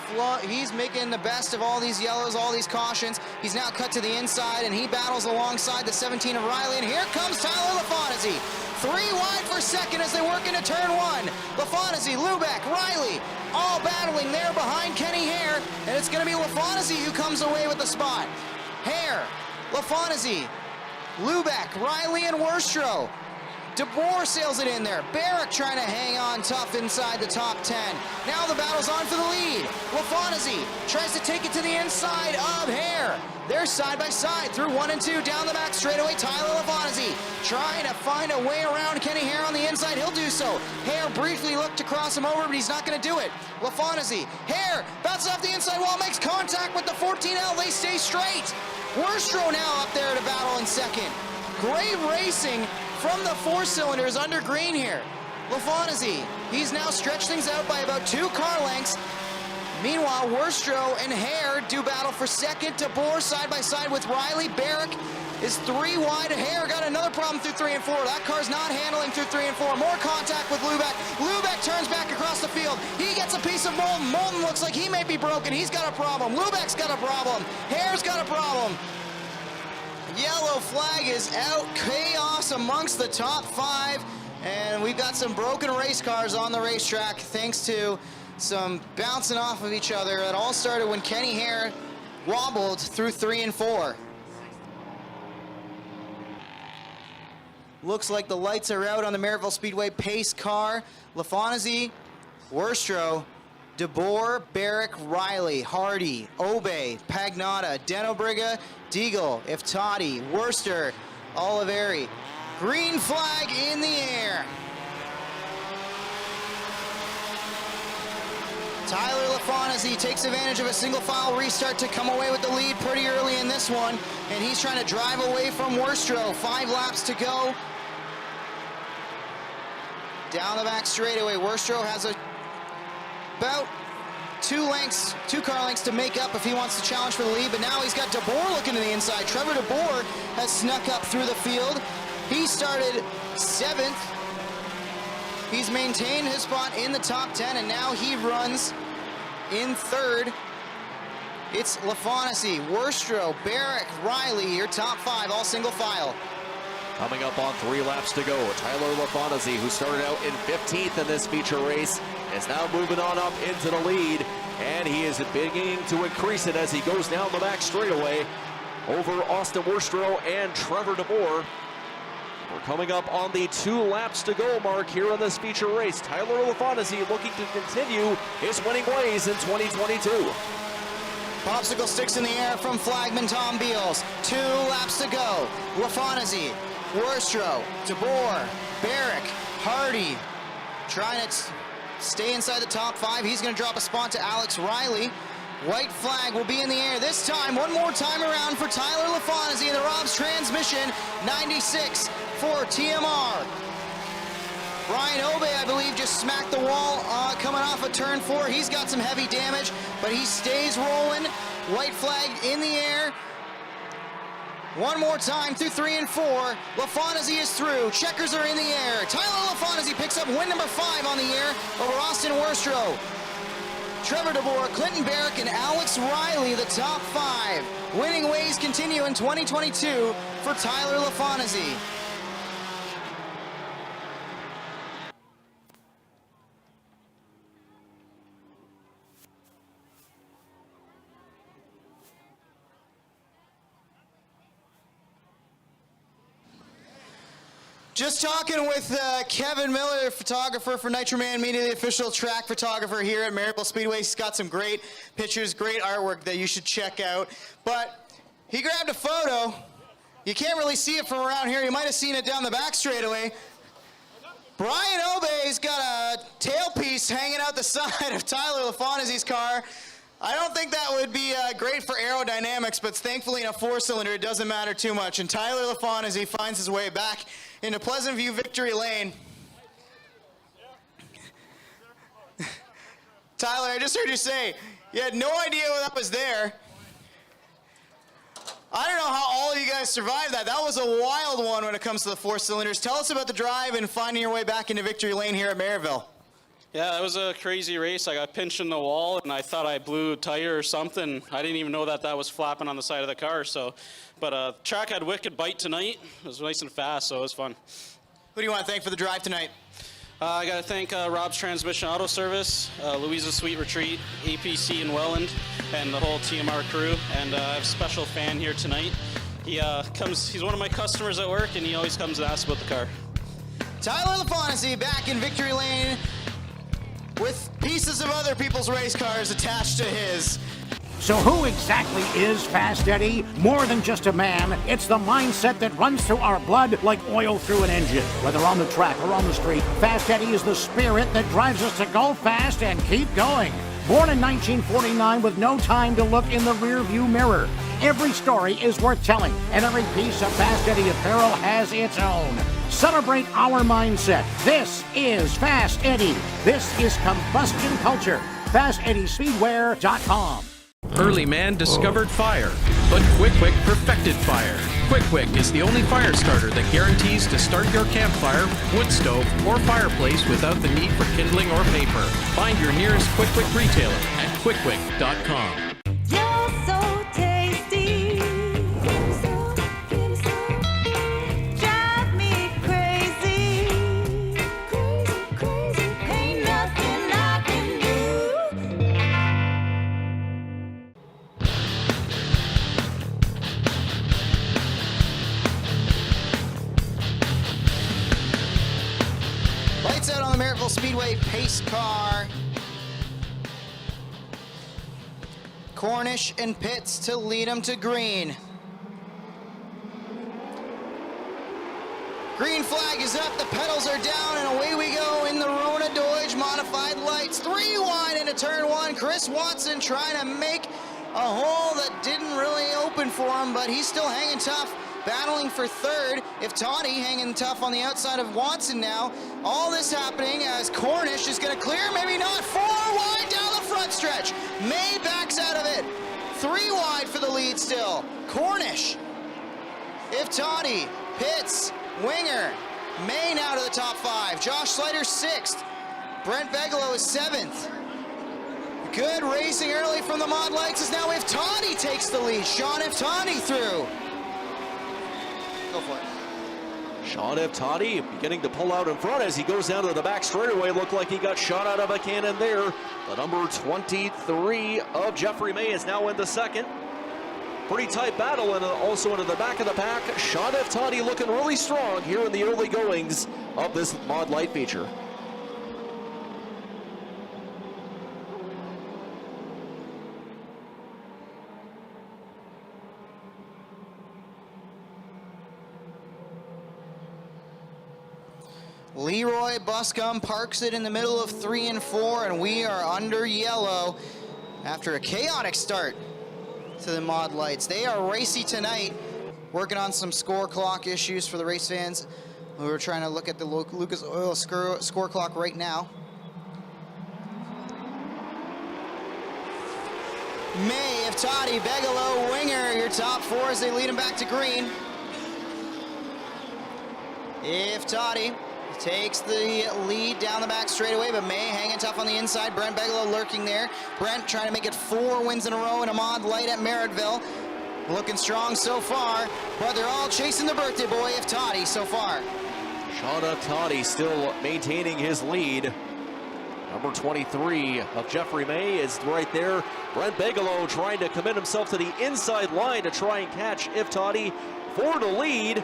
making the best of all these yellows, all these cautions. He's now cut to the inside, and he battles alongside the 17 of Riley, and here comes Tyler LaFontaine. 3 wide for 2nd as they work into turn 1. LaFontaine, Lubeck, Riley, all battling there behind Kenny Hare, and it's going to be LaFontaine who comes away with the spot. Hare, LaFontaine, Lubeck, Riley, and Worstrow. DeBoer sails it in there. Barrick trying to hang on tough inside the top 10. Now the battle's on for the lead. LaFontaine tries to take it to the inside of Hare. They're side by side through 1 and 2 down the back straightaway. Tyler LaFontaine trying to find a way around Kenny Hare on the inside. He'll do so. Hare briefly looked to cross him over, but he's not going to do it. LaFontaine, Hare bounces off the inside wall, makes contact with the 14L. They stay straight. Worstrow now up there to battle in 2nd. Great racing from the 4 cylinders under green here. LaFontaine, he's now stretched things out by about 2 car lengths. Meanwhile, Worstrow and Hare do battle for 2nd. DeBoer side by side with Riley. Barrick is 3 wide. Hare got another problem through 3 and 4. That car's not handling through 3 and 4. More contact with Lubeck. Lubeck turns back across the field. He gets a piece of Moulton. Moulton looks like he may be broken. He's got a problem. Lubeck's got a problem. Hare's got a problem. Yellow flag is out. Chaos amongst the top 5. And we've got some broken race cars on the racetrack thanks to some bouncing off of each other. It all started when Kenny Hare wobbled through 3 and 4. Looks like the lights are out on the Merrittville Speedway pace car. LaFontaine, Worstrow, DeBoer, Barrick, Riley, Hardy, Obey, Pagnotta, Denobriga, Deagle, Iftati, Worcester, Oliveri. Green flag in the air. Tyler LaFontaine takes advantage of a single file restart to come away with the lead pretty early in this one, and he's trying to drive away from Worstrow. 5 laps to go. Down the back straightaway, Worstrow has about 2 car lengths to make up if he wants to challenge for the lead, but now he's got DeBoer looking to the inside. Trevor DeBoer has snuck up through the field. He started 7th. He's maintained his spot in the top 10, and now he runs in 3rd. It's LaFontaine, Worstrow, Barrick, Riley, your top 5, all single file. Coming up on 3 laps to go, Tyler LaFontaine, who started out in 15th in this feature race, is now moving on up into the lead, and he is beginning to increase it as he goes down the back straightaway over Austin Worstrow and Trevor DeBoer. We're coming up on the 2 laps to go mark here in this feature race. Tyler LaFontaine looking to continue his winning ways in 2022. Popsicle sticks in the air from flagman Tom Beals. 2 laps to go. LaFontaine, Worstrow, DeBoer, Barrick, Hardy, trying to stay inside the top 5. He's going to drop a spot to Alex Riley. White flag will be in the air this time. One more time around for Tyler LaFontaine in the Rob's Transmission. 96 for TMR. Brian Obey, I believe, just smacked the wall coming off of turn 4. He's got some heavy damage, but he stays rolling. White flag in the air. One more time through 3 and 4. LaFontaine is through. Checkers are in the air. Tyler LaFontaine picks up win number 5 on the year over Austin Worstrow. Trevor DeBoer, Clinton Barrick, and Alex Riley, the top 5. Winning ways continue in 2022 for Tyler LaFontaine. Just talking with Kevin Miller, photographer for Nitro Man Media, the official track photographer here at Merrittville Speedway. He's got some great pictures, great artwork that you should check out. But he grabbed a photo. You can't really see it from around here. You might have seen it down the back straightaway. Brian Obey's got a tailpiece hanging out the side of Tyler LaFontaine's car. I don't think that would be great for aerodynamics, but thankfully in a 4-cylinder, it doesn't matter too much. And Tyler LaFontaine finds his way back into Pleasant View Victory Lane. Tyler, I just heard you say you had no idea that was there. I don't know how all of you guys survived that. That was a wild one when it comes to the 4-cylinders. Tell us about the drive and finding your way back into Victory Lane here at Merrittville. Yeah, that was a crazy race. I got pinched in the wall, and I thought I blew a tire or something. I didn't even know that was flapping on the side of the car. But track had wicked bite tonight. It was nice and fast, so it was fun. Who do you want to thank for the drive tonight? I got to thank Rob's Transmission Auto Service, Louisa's Sweet Retreat, APC in Welland, and the whole TMR crew. And I have a special fan here tonight. He's one of my customers at work, and he always comes and asks about the car. Tyler LaFontaine back in Victory Lane with pieces of other people's race cars attached to his. So who exactly is Fast Eddie? More than just a man, it's the mindset that runs through our blood like oil through an engine. Whether on the track or on the street, Fast Eddie is the spirit that drives us to go fast and keep going. Born in 1949 with no time to look in the rearview mirror. Every story is worth telling, and every piece of Fast Eddie apparel has its own. Celebrate our mindset. This is Fast Eddie. This is combustion culture. FastEddieSpeedwear.com. Early man discovered fire, but Quick Wick perfected fire. Quick Wick is the only fire starter that guarantees to start your campfire, wood stove, or fireplace without the need for kindling or paper. Find your nearest Quick Wick retailer at quickwick.com. You're so tasty. Drive me crazy. Crazy, crazy. Ain't nothing I can do. Lights out on the Merrittville Speedway pace car. Cornish and Pitts to lead him to green. Green flag is up, the pedals are down, and away we go in the Rona Deutsch modified lights. 3 wide into turn 1. Chris Watson trying to make a hole that didn't really open for him, but he's still hanging tough, battling for third. If Toddy hanging tough on the outside of Watson now. All this happening as Cornish is going to clear, maybe not. 4 wide down the front stretch. May backs out of it. 3 wide for the lead still. Cornish. If Toddy, Pitts, Winger, May now to the top 5. Josh Slater 6th. Brent Bigelow is 7th. Good racing early from the Mod Lights as now If Toddy takes the lead. Sean If Toddy through. Go for it. Sean F. Toddy beginning to pull out in front as he goes down to the back straightaway. Looked like he got shot out of a cannon there. The number 23 of Jeffrey May is now in the second. Pretty tight battle, and also into the back of the pack. Sean F. Toddy looking really strong here in the early goings of this Mod Light feature. Leroy Buscum parks it in the middle of 3 and 4, and we are under yellow after a chaotic start to the Mod Lights. They are racy tonight, working on some score clock issues for the race fans who are trying to look at the Lucas Oil score clock right now. May, Iftati, Begalo, Winger, your top four as they lead him back to green. Iftati takes the lead down the back straightaway, but May hanging tough on the inside. Brent Begalo lurking there. Brent trying to make it 4 wins in a row in a Mod Light at Merrittville. Looking strong so far, but they're all chasing the birthday boy, Iftati, so far. Sean Iftati still maintaining his lead. Number 23 of Jeffrey May is right there. Brent Begalo trying to commit himself to the inside line to try and catch Iftati for the lead.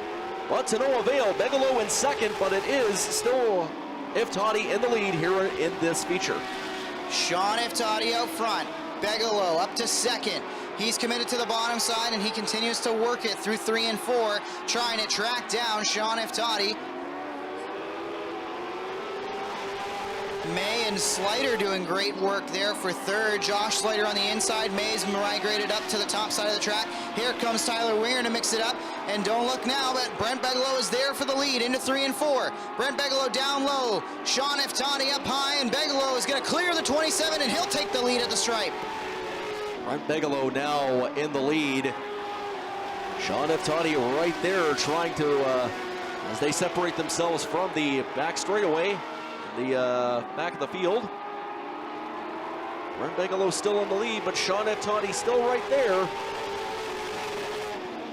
But to no avail. Begalo in second, but it is still Iftati in the lead here in this feature. Sean Iftati out front. Begalo up to second. He's committed to the bottom side, and he continues to work it through 3 and 4, trying to track down Sean Iftati. May and Slider doing great work there for third. Josh Slider on the inside. May's migrated up to the top side of the track. Here comes Tyler Winger to mix it up. And don't look now, but Brent Begalo is there for the lead into 3 and 4. Brent Begalo down low. Sean Iftati up high, and Begalo is going to clear the 27, and he'll take the lead at the stripe. Brent Begalo now in the lead. Sean Iftati right there trying to, as they separate themselves from the back straightaway, the back of the field. Brent Begalo still in the lead, but Sean Iftati still right there.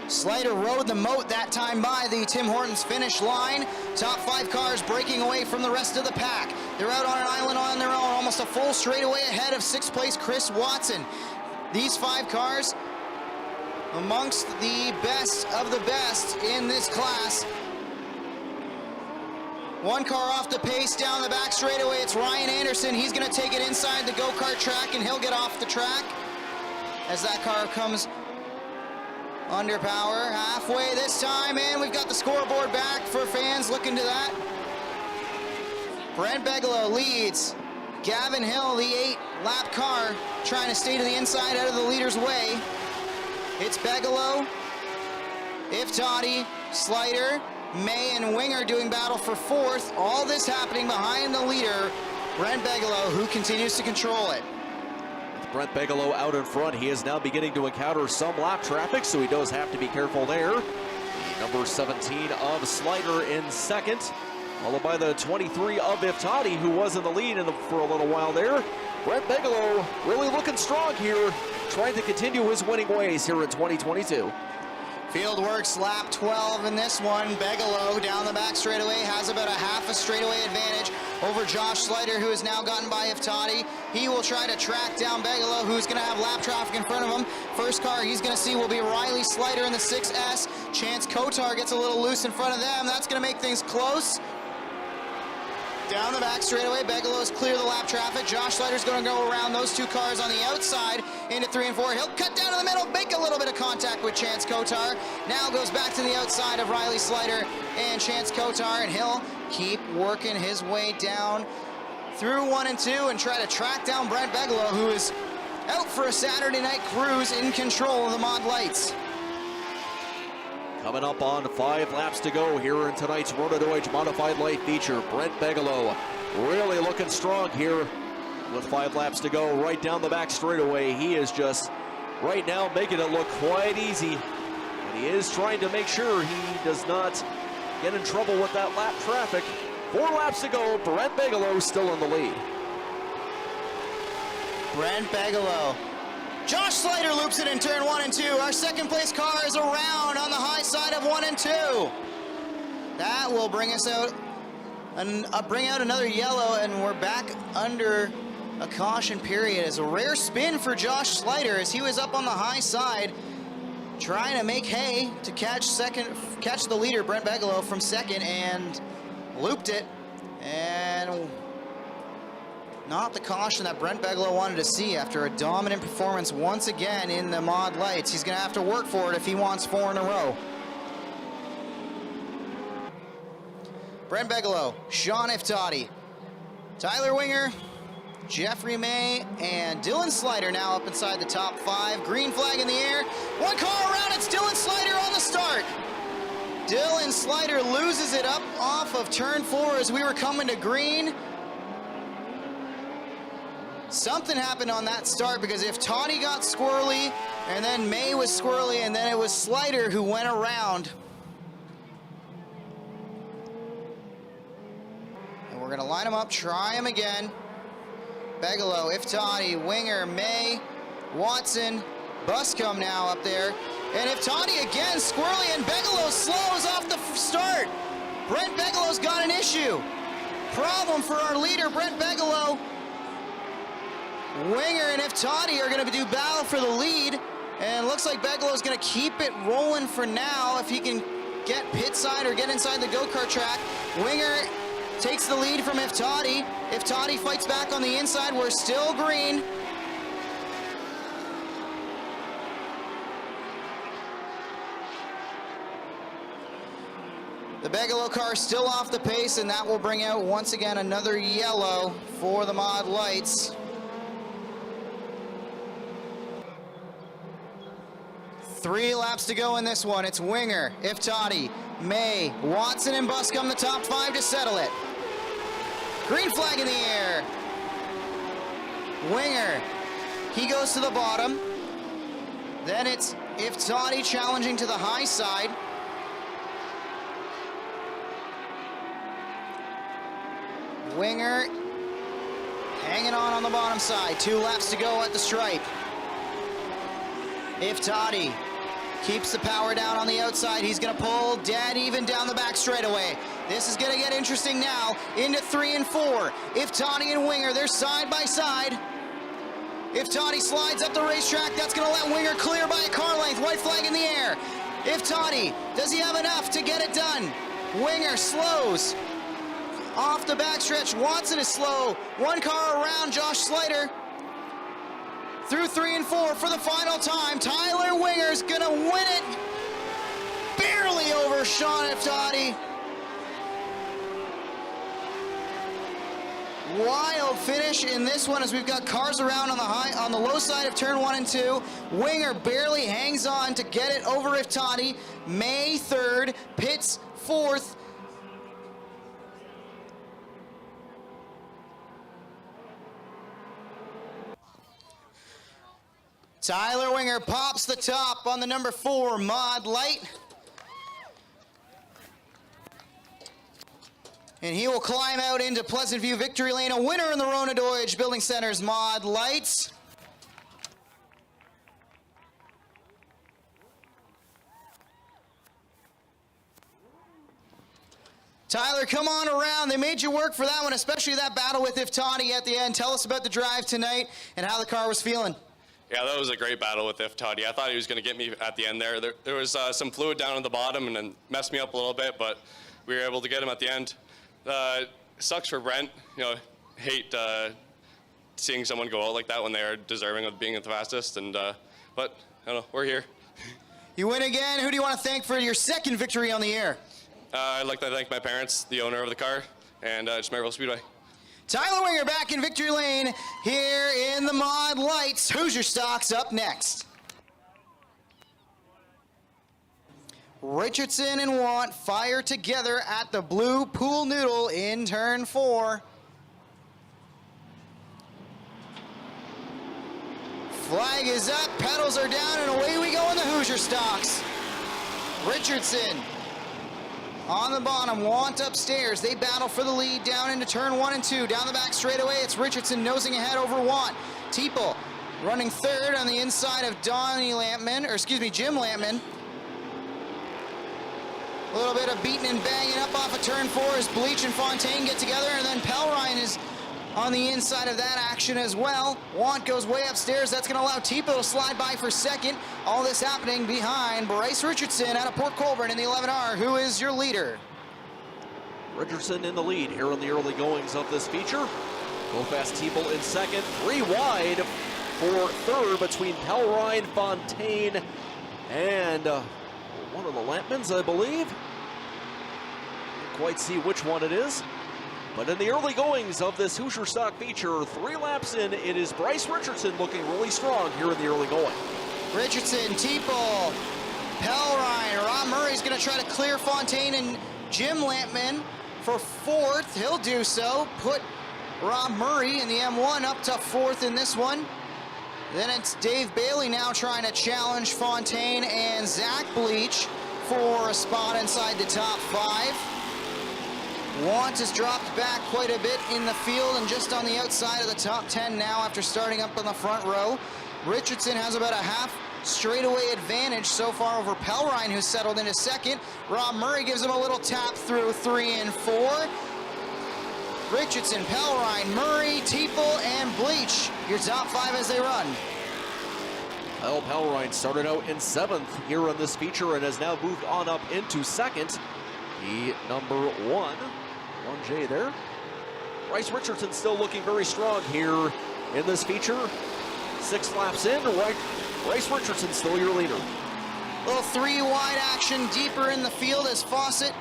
Slider rode the moat that time by the Tim Hortons finish line. Top 5 cars breaking away from the rest of the pack. They're out on an island on their own, almost a full straightaway ahead of 6th place Chris Watson. These 5 cars amongst the best of the best in this class. 1 car off the pace down the back straightaway. It's Ryan Anderson. He's going to take it inside the go-kart track, and he'll get off the track as that car comes under power halfway this time, and we've got the scoreboard back for fans looking to that. Brent Begalo leads. Gavin Hill, the 8-lap car, trying to stay to the inside out of the leader's way. It's Begalo, Iftati, Slider, May, and Winger doing battle for 4th. All this happening behind the leader, Brent Begalo, who continues to control it. With Brent Begalo out in front, he is now beginning to encounter some lap traffic, so he does have to be careful there. The number 17 of Slider in second, followed by the 23 of Iftati, who was in the lead for a little while there. Brent Begalo really looking strong here, trying to continue his winning ways here in 2022. Fieldworks lap 12 in this one. Begalo down the back straightaway has about a half a straightaway advantage over Josh Slider, who has now gotten by Iftati. He will try to track down Begalo, who's going to have lap traffic in front of him. First car he's going to see will be Riley Slider in the 6S. Chance Kotar gets a little loose in front of them. That's going to make things close. Down the back straightaway, Begalo's clear the lap traffic. Josh Slider's going to go around those 2 cars on the outside into 3 and 4. He'll cut down to the middle, make a little bit of contact with Chance Kotar. Now goes back to the outside of Riley Slider and Chance Kotar, and he'll keep working his way down through 1 and 2 and try to track down Brent Begalo, who is out for a Saturday night cruise in control of the Mod Lights. Coming up on 5 laps to go here in tonight's Roto Deutsch Modified Light feature. Brent Begalo really looking strong here with 5 laps to go right down the back straightaway. He is just right now making it look quite easy. But he is trying to make sure he does not get in trouble with that lap traffic. 4 laps to go. Brent Begalo still in the lead. Brent Begalo. Josh Slider loops it in turn 1 and 2. Our 2nd place car is around on the high side of 1 and 2. That will bring us out and bring out another yellow, and we're back under a caution period. As a rare spin for Josh Slider as he was up on the high side trying to make hay to catch the leader Brent Begalo from 2nd, and looped it, and not the caution that Brent Begalo wanted to see after a dominant performance once again in the Mod Lights. He's going to have to work for it if he wants 4 in a row. Brent Bigelow, Sean Iftati, Tyler Winger, Jeffrey May, and Dylan Slider now up inside the top 5. Green flag in the air. One car around, it's Dylan Slider on the start. Dylan Slider loses it up off of turn 4 as we were coming to green. Something happened on that start because if Toddy got squirrely and then May was squirrely and then it was Slider who went around. And we're gonna line them up, try them again. Bigelow, Iftati, Winger, May, Watson, Buscombe now up there. And Iftati again, squirrely, and Bigelow slows off the start. Brent Bigelow's got an issue. Problem for our leader, Brent Bigelow. Winger and Iftati are going to do battle for the lead, and looks like Bigelow's going to keep it rolling for now if he can get pit side or get inside the go-kart track. Winger takes the lead from Iftati. Iftati fights back on the inside. We're still green. The Bigelow car still off the pace, and that will bring out once again another yellow for the Mod Lights. 3 laps to go in this one. It's Winger, Iftati, May, Watson, and Buscombe, the top 5 to settle it. Green flag in the air. Winger, he goes to the bottom. Then it's Iftati challenging to the high side. Winger hanging on the bottom side. 2 laps to go at the stripe. Iftati keeps the power down on the outside. He's going to pull dead even down the back straightaway. This is going to get interesting now into 3 and 4. Iftati and Winger, they're side by side. Iftati slides up the racetrack. That's going to let Winger clear by a car length. White flag in the air. Iftati, does he have enough to get it done? Winger slows off the backstretch. Watson is slow. 1 car around Josh Slider. Through 3 and 4 for the final time. Tyler Winger's gonna win it. Barely over Sean Iftati. Wild finish in this one as we've got cars around on the low side of turn 1 and 2. Winger barely hangs on to get it over Iftati. May 3rd, Pitts 4th. Tyler Winger pops the top on the number 4 Mod Lite. And he will climb out into Pleasant View Victory Lane, a winner in the Rona Deutsch Building Center's Mod Lights. Tyler, come on around. They made you work for that one, especially that battle with Iftati at the end. Tell us about the drive tonight and how the car was feeling. Yeah, that was a great battle with Iftati. I thought he was going to get me at the end there. There was some fluid down at the bottom and then messed me up a little bit, but we were able to get him at the end. Sucks for Brent. You know, hate seeing someone go out like that when they are deserving of being the fastest. But I don't know, we're here. You win again. Who do you want to thank for your 2nd victory on the air? I'd like to thank my parents, the owner of the car, and just Merrittville Speedway. Tyler Winger back in victory lane here in the Mod Lights. Hoosier Stocks up next. Richardson and Want fire together at the Blue Pool Noodle in turn 4. Flag is up, pedals are down, and away we go in the Hoosier Stocks. Richardson on the bottom, Want upstairs. They battle for the lead down into turn 1 and 2. Down the back straightaway, it's Richardson nosing ahead over Want. Teeple running 3rd on the inside of Jim Lampman. A little bit of beating and banging up off of turn 4 as Bleach and Fontaine get together, and then Pelrine is on the inside of that action as well. Want goes way upstairs. That's going to allow Teeple to slide by for 2nd. All this happening behind Bryce Richardson out of Port Colborne in the 11R. Who is your leader? Richardson in the lead here in the early goings of this feature. Go fast Teeple in 2nd. 3 wide for 3rd between Pelrine, Fontaine, and one of the Lampmans, I believe. quite see which one it is. But in the early goings of this Hoosier Stock feature, 3 laps in, it is Bryce Richardson looking really strong here in the early going. Richardson, Teeple, Pellrine, Rob Murray's going to try to clear Fontaine and Jim Lampman for 4th. He'll do so. Put Rob Murray in the M1 up to 4th in this one. Then it's Dave Bailey now trying to challenge Fontaine and Zach Bleach for a spot inside the top 5. Want has dropped back quite a bit in the field and just on the outside of the top 10 now after starting up in the front row. Richardson has about a half straightaway advantage so far over Pellrine, who's settled into 2nd. Rob Murray gives him a little tap through 3 and 4. Richardson, Pellrine, Murray, Teeple, and Bleach, your top 5 as they run. Kyle Pellrine started out in 7th here in this feature and has now moved on up into 2nd. The number 1J there. Bryce Richardson still looking very strong here in this feature. 6 laps in, Bryce Richardson still your leader. Little 3-wide action deeper in the field as Fawcett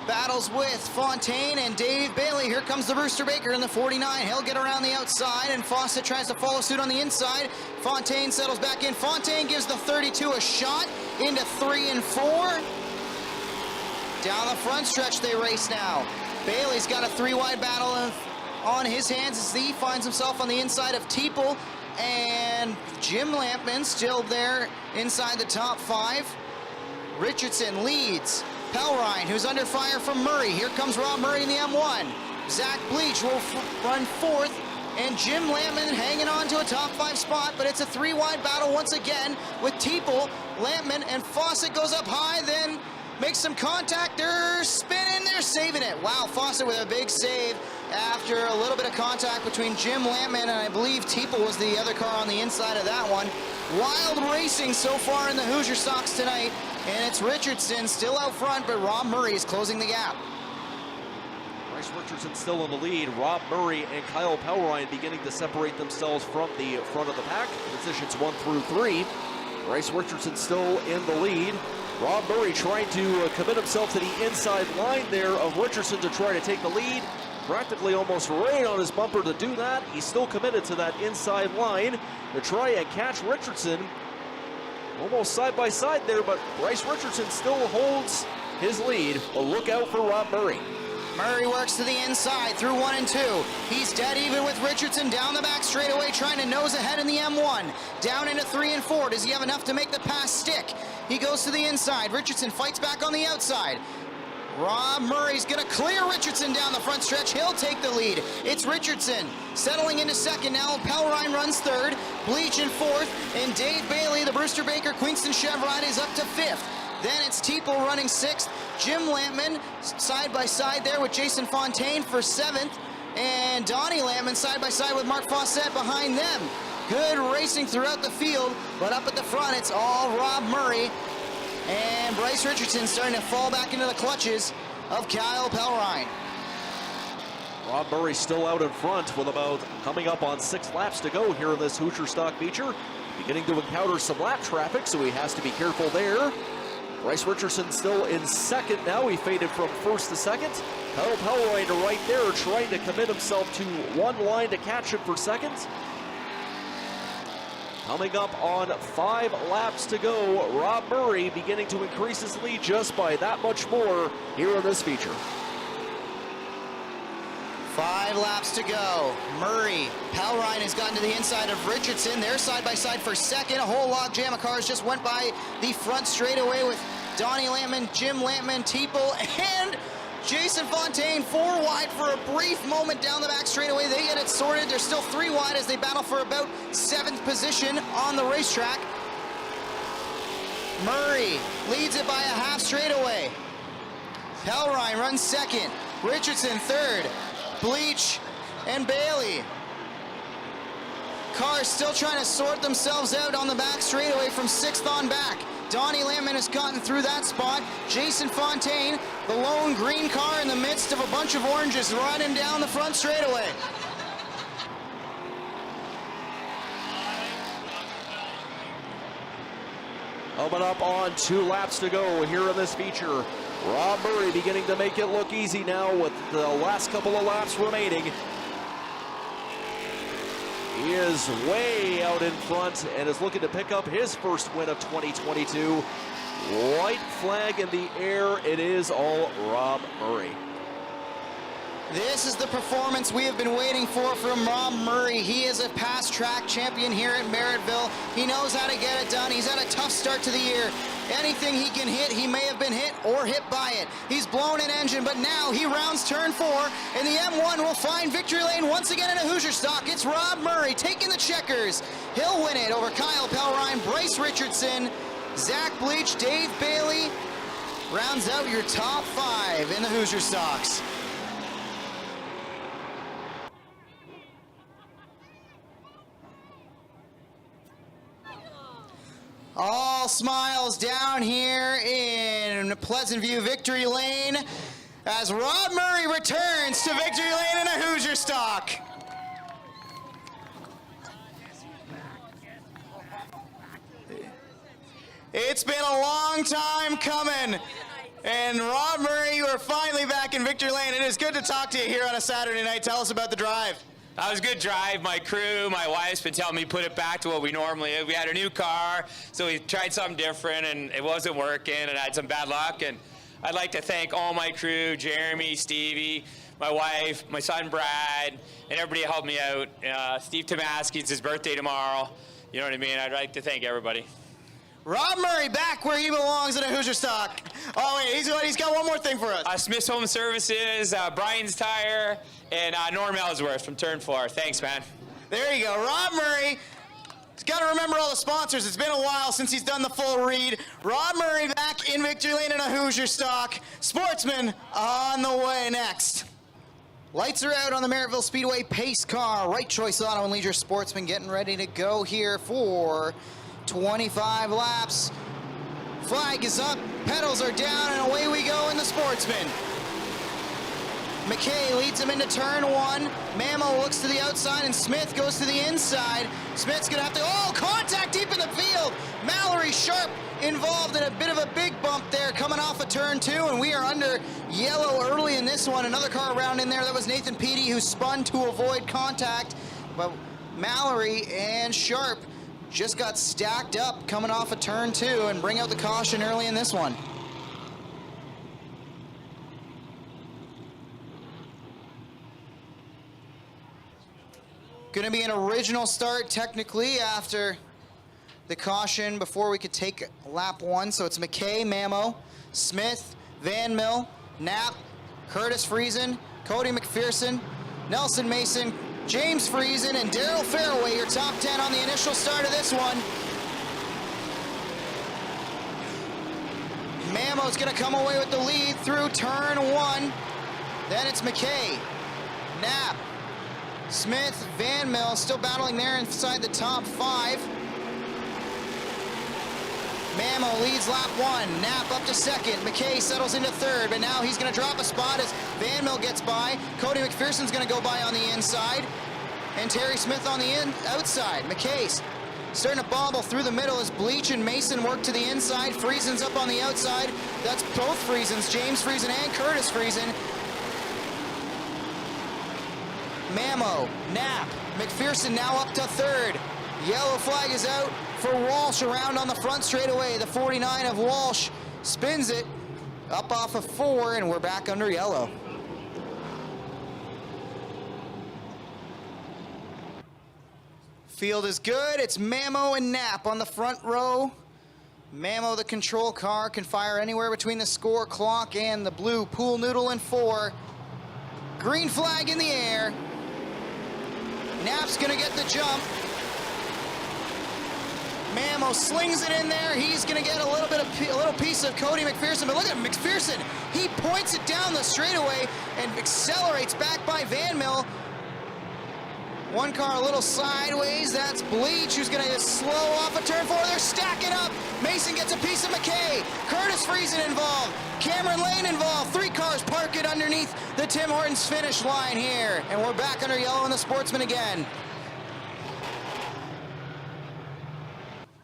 battles with Fontaine and Dave Bailey. Here comes the Brewster Baker in the 49. He'll get around the outside, and Fawcett tries to follow suit on the inside. Fontaine settles back in. Fontaine gives the 32 a shot into 3 and 4. Down the front stretch they race now. Bailey's got a 3-wide battle on his hands as he finds himself on the inside of Teeple, and Jim Lampman still there inside the top 5. Richardson leads. Pellrine, who's under fire from Murray. Here comes Rob Murray in the M1. Zach Bleach will run 4th, and Jim Lampman hanging on to a top 5 spot, but it's a 3-wide battle once again with Teeple, Lampman, and Fawcett goes up high, then makes some contact. They're spinning, they're saving it. Wow, Fawcett with a big save after a little bit of contact between Jim Lampman and I believe Teeple was the other car on the inside of that one. Wild racing so far in the Hoosier Stocks tonight, and it's Richardson still out front, but Rob Murray is closing the gap. Bryce Richardson still in the lead. Rob Murray and Kyle Pellrine beginning to separate themselves from the front of the pack. Positions 1 through 3. Bryce Richardson still in the lead. Rob Murray trying to commit himself to the inside line there of Richardson to try to take the lead. Practically almost right on his bumper to do that. He's still committed to that inside line to try and catch Richardson. Almost side by side there, but Bryce Richardson still holds his lead. But look out for Rob Murray. Murray works to the inside through 1 and 2. He's dead even with Richardson down the back straightaway, trying to nose ahead in the M1. Down into 3 and 4. Does he have enough to make the pass stick? He goes to the inside. Richardson fights back on the outside. Rob Murray's going to clear Richardson down the front stretch. He'll take the lead. It's Richardson settling into 2nd now. Pellrine runs 3rd. Bleach in 4th. And Dave Bailey, the Brewster Baker Queenston Chevrolet, is up to 5th. Then it's Teeple running 6th. Jim Lampman side by side there with Jason Fontaine for 7th. And Donnie Lampman side by side with Mark Fawcett behind them. Good racing throughout the field, but up at the front, it's all Rob Murray. And Bryce Richardson starting to fall back into the clutches of Kyle Pellrine. Rob Murray still out in front with about coming up on 6 laps to go here in this Hoosier Stock feature. Beginning to encounter some lap traffic, so he has to be careful there. Bryce Richardson still in 2nd now. He faded from 1st to 2nd. Kyle Pellrine right there trying to commit himself to one line to catch him for 2nd. Coming up on 5 laps to go, Rob Murray beginning to increase his lead just by that much more here in this feature. 5 laps to go. Murray, Pellrine has gotten to the inside of Richardson. They're side by side for 2nd. A whole log jam of cars just went by the front straightaway with Donnie Lampman, Jim Lampman, Teeple, and Jason Fontaine 4 wide for a brief moment down the back straightaway. They get it sorted. They're still 3 wide as they battle for about 7th position on the racetrack. Murray leads it by a half straightaway. Pellrine runs 2nd. Richardson 3rd. Bleach and Bailey. Cars still trying to sort themselves out on the back straightaway from 6th on back. Donnie Lampman has gotten through that spot. Jason Fontaine, the lone green car in the midst of a bunch of oranges riding down the front straightaway. Coming up on 2 laps to go here in this feature. Rob Murray beginning to make it look easy now with the last couple of laps remaining. He is way out in front and is looking to pick up his first win of 2022. White flag in the air. It is all Rob Murray. This is the performance we have been waiting for from Rob Murray. He is a past track champion here at Merrittville. He knows how to get it done. He's had a tough start to the year. Anything he can hit, he may have been hit or hit by it. He's blown an engine, but now he rounds turn 4, and the M1 will find victory lane once again in a Hoosier stock. It's Rob Murray taking the checkers. He'll win it over Kyle Pelrine, Bryce Richardson, Zach Bleach, Dave Bailey. Rounds out your top 5 in the Hoosier stocks. All smiles down here in Pleasant View Victory Lane as Rob Murray returns to Victory Lane in a Hoosier stock. It's been a long time coming. And Rob Murray, you are finally back in Victory Lane. It is good to talk to you here on a Saturday night. Tell us about the drive. That was a good drive. My crew, my wife's been telling me put it back to what we normally do. We had a new car, so we tried something different, and it wasn't working, and I had some bad luck. And I'd like to thank all my crew, Jeremy, Stevie, my wife, my son Brad, and everybody who helped me out. Steve Tomaski, it's his birthday tomorrow. You know what I mean? I'd like to thank everybody. Rob Murray back where he belongs in a Hoosier stock. Oh, wait, he's got one more thing for us. Smith's Home Services, Brian's Tire, and Norm Ellsworth from Turn 4. Thanks, man. There you go. Rob Murray. He's got to remember all the sponsors. It's been a while since he's done the full read. Rob Murray back in Victory Lane in a Hoosier stock. Sportsman on the way next. Lights are out on the Merrittville Speedway pace car. Right Choice Auto and Leisure Sportsman getting ready to go here for 25 laps. Flag is up, pedals are down, and away we go in the Sportsman. McKay leads him into turn 1. Mamo looks to the outside, and Smith goes to the inside. Smith's gonna have to, contact deep in the field. Mallory Sharp involved in a bit of a big bump there coming off of turn 2, and we are under yellow early in this one. Another car around in there, that was Nathan Peaty, who spun to avoid contact, but Mallory and Sharp just got stacked up coming off of turn 2 and bring out the caution early in this one. Gonna be an original start technically after the caution before we could take lap 1. So it's McKay, Mamo, Smith, Van Mill, Knapp, Curtis Friesen, Cody McPherson, Nelson Mason, James Friesen, and Daryl Fairway, your top 10 on the initial start of this one. Mamo's gonna come away with the lead through turn 1. Then it's McKay, Knapp, Smith, Van Mill, still battling there inside the top 5. Mamo leads lap 1, Knapp up to 2nd, McKay settles into 3rd, but now he's gonna drop a spot as Van Mill gets by. Cody McPherson's gonna go by on the inside, and Terry Smith on the outside. McKay's starting to bobble through the middle as Bleach and Mason work to the inside. Friesen's up on the outside. That's both Friesens, James Friesen and Curtis Friesen. Mamo, Knapp, McPherson now up to 3rd. Yellow flag is out for Walsh around on the front straightaway. The 49 of Walsh spins it up off of 4, and we're back under yellow. Field is good. It's Mamo and Knapp on the front row. Mamo, the control car, can fire anywhere between the score clock and the blue pool noodle in 4. Green flag in the air. Knapp's gonna get the jump. Mamo slings it in there. He's gonna get a little piece of Cody McPherson, but look at McPherson. He points it down the straightaway and accelerates back by Van Mill. One car a little sideways. That's Bleach, who's gonna just slow off a turn 4. They're stacking up. Mason gets a piece of McKay. Curtis Friesen involved. Cameron Lane involved. 3 cars park it underneath the Tim Hortons finish line here. And we're back under yellow in the Sportsman again.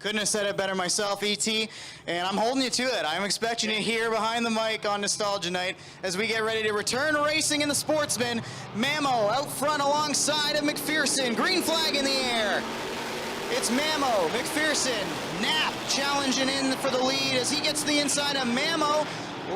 Couldn't have said it better myself, ET, and I'm holding you to it. I'm expecting you here behind the mic on Nostalgia Night as we get ready to return racing in the Sportsman. Mamo out front alongside of McPherson. Green flag in the air. It's Mamo, McPherson, Knapp challenging in for the lead as he gets to the inside of Mamo.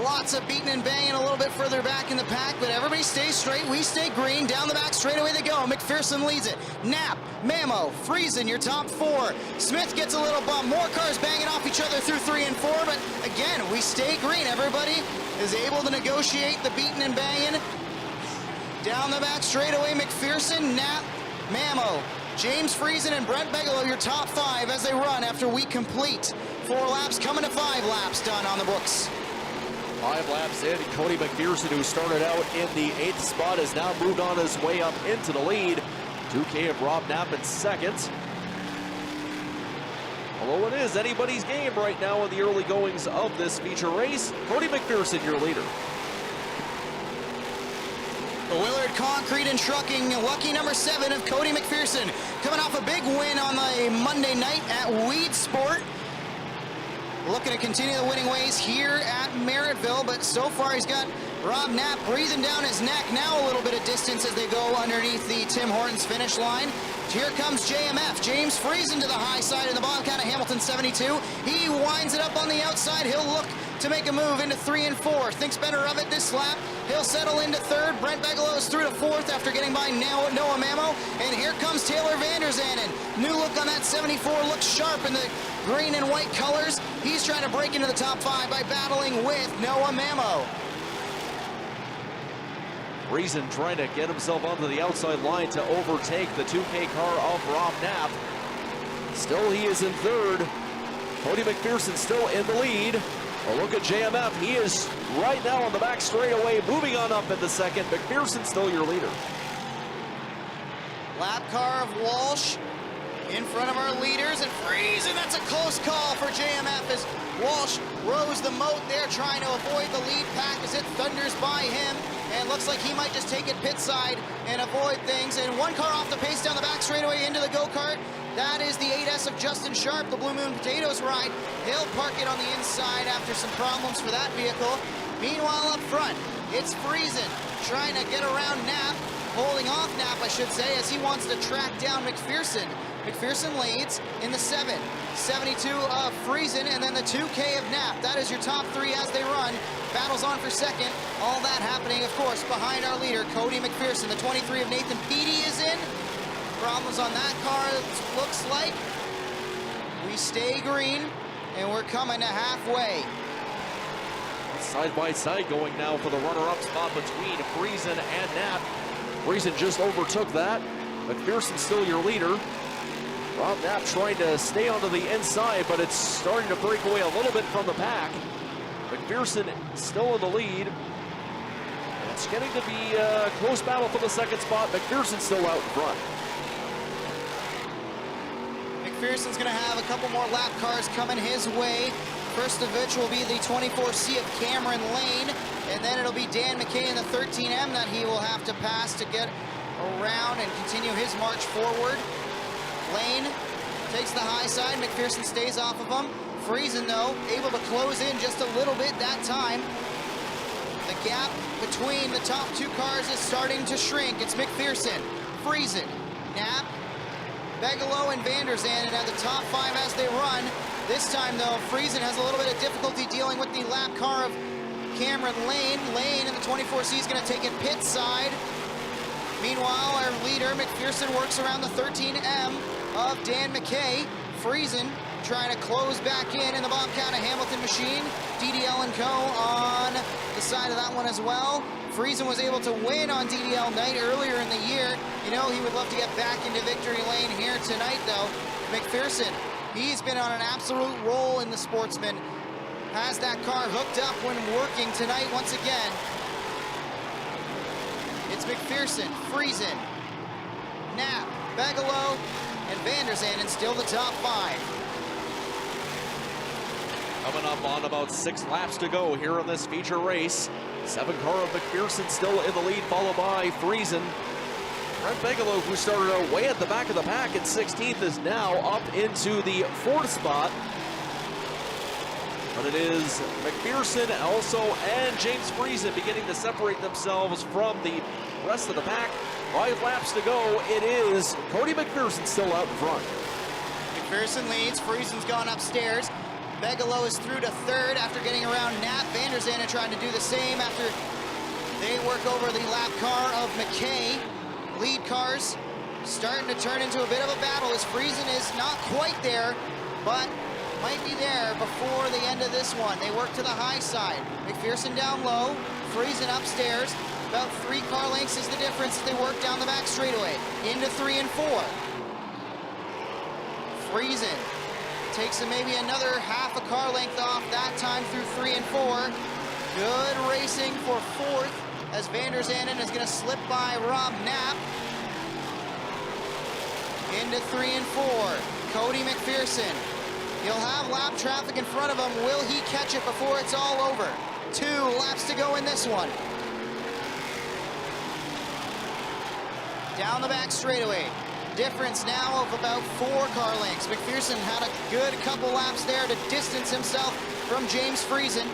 Lots of beating and banging a little bit further back in the pack, but everybody stays straight. We stay green. Down the back straightaway they go. McPherson leads it. Knapp, Mamo, Friesen, your top four. Smith gets a little bump. More cars banging off each other through 3 and 4, but again, we stay green. Everybody is able to negotiate the beating and banging. Down the back straightaway, McPherson, Knapp, Mamo, James Friesen, and Brent Bigelow, your top 5 as they run after we complete 4 laps, coming to 5 laps done on the books. 5 laps in, Cody McPherson, who started out in the 8th spot, has now moved on his way up into the lead. 2K of Rob Knapp in 2nd. Although it is anybody's game right now in the early goings of this feature race, Cody McPherson, your leader. Willard Concrete and Trucking, lucky number 7 of Cody McPherson, coming off a big win on the Monday night at Weed Sport. Looking to continue the winning ways here at Merrittville, but so far he's got Rob Knapp breathing down his neck. Now a little bit of distance as they go underneath the Tim Hortons finish line. Here comes JMF, James Friesen to the high side in the Bobcat of Hamilton 72. He winds it up on the outside. He'll look to make a move into 3 and 4. Thinks better of it this lap. He'll settle into 3rd. Brent Bigelow is through to 4th after getting by Noah Mamo. And here comes Taylor Vanderzanen. New look on that 74, looks sharp in the green and white colors. He's trying to break into the top 5 by battling with Noah Mamo. Friesen trying to get himself onto the outside line to overtake the 2K car of Rob Knapp. Still, he is in 3rd. Cody McPherson still in the lead. A look at JMF. He is right now on the back straightaway, moving on up into 2nd. McPherson still your leader. Lap car of Walsh in front of our leaders, and Friesen, that's a close call for JMF as Walsh rows the moat there, trying to avoid the lead pack as it thunders by him, and looks like he might just take it pit side and avoid things. And 1 car off the pace down the back straightaway into the go-kart. That is the 8S of Justin Sharp, the Blue Moon Potatoes ride. He'll park it on the inside after some problems for that vehicle. Meanwhile, up front, it's Friesen trying to get around Knapp, holding off Knapp, I should say, as he wants to track down McPherson. McPherson leads in the 7. 72 of Friesen, and then the 2K of Knapp. That is your top 3 as they run. Battles on for 2nd. All that happening, of course, behind our leader, Cody McPherson. The 23 of Nathan Beatty is in. Problems on that car, it looks like. We stay green, and we're coming to halfway. Side by side going now for the runner-up spot between Friesen and Knapp. Friesen just overtook that. McPherson still your leader. Rob Knapp trying to stay onto the inside, but it's starting to break away a little bit from the pack. McPherson still in the lead. It's getting to be a close battle for the 2nd spot. McPherson still out in front. McPherson's gonna have a couple more lap cars coming his way. First of which will be the 24C of Cameron Lane, and then it'll be Dan McKay in the 13M that he will have to pass to get around and continue his march forward. Lane takes the high side, McPherson stays off of him. Friesen, though, able to close in just a little bit that time. The gap between the top 2 cars is starting to shrink. It's McPherson, Friesen, Knapp, Bigelow, and Vanderzanen at the top 5 as they run. This time, though, Friesen has a little bit of difficulty dealing with the lap car of Cameron Lane. Lane in the 24C is going to take it pit side. Meanwhile, our leader, McPherson, works around the 13M of Dan McKay. Friesen trying to close back in the Bobcat of Hamilton machine. DDL & Co. on the side of that one as well. Friesen was able to win on DDL night earlier in the year. You know, he would love to get back into victory lane here tonight, though. McPherson, he's been on an absolute roll in the Sportsman. Has that car hooked up when working tonight once again. It's McPherson, Friesen, Knapp, Bigelow, and Vanderzanen still the top 5. Coming up on about 6 laps to go here in this feature race. 7 car of McPherson still in the lead, followed by Friesen. Brent Bigelow, who started out way at the back of the pack at 16th, is now up into the 4th spot. But it is McPherson also and James Friesen beginning to separate themselves from the rest of the pack. 5 laps to go. It is Cody McPherson still out in front. McPherson leads. Friesen's gone upstairs. Bigelow is through to 3rd after getting around Nat. Van der Zanden trying to do the same after they work over the lap car of McKay. Lead cars starting to turn into a bit of a battle as Friesen is not quite there, but might be there before the end of this one. They work to the high side. McPherson down low, Friesen upstairs. About 3 car lengths is the difference as they work down the back straightaway into 3 and 4. Friesen takes him maybe another half a car length off that time through 3 and 4. Good racing for 4th as Van der Zanden is going to slip by Rob Knapp. Into 3 and 4. Cody McPherson. He'll have lap traffic in front of him. Will he catch it before it's all over? 2 laps to go in this one. Down the back straightaway. Difference now of about 4 car lengths. McPherson had a good couple laps there to distance himself from James Friesen.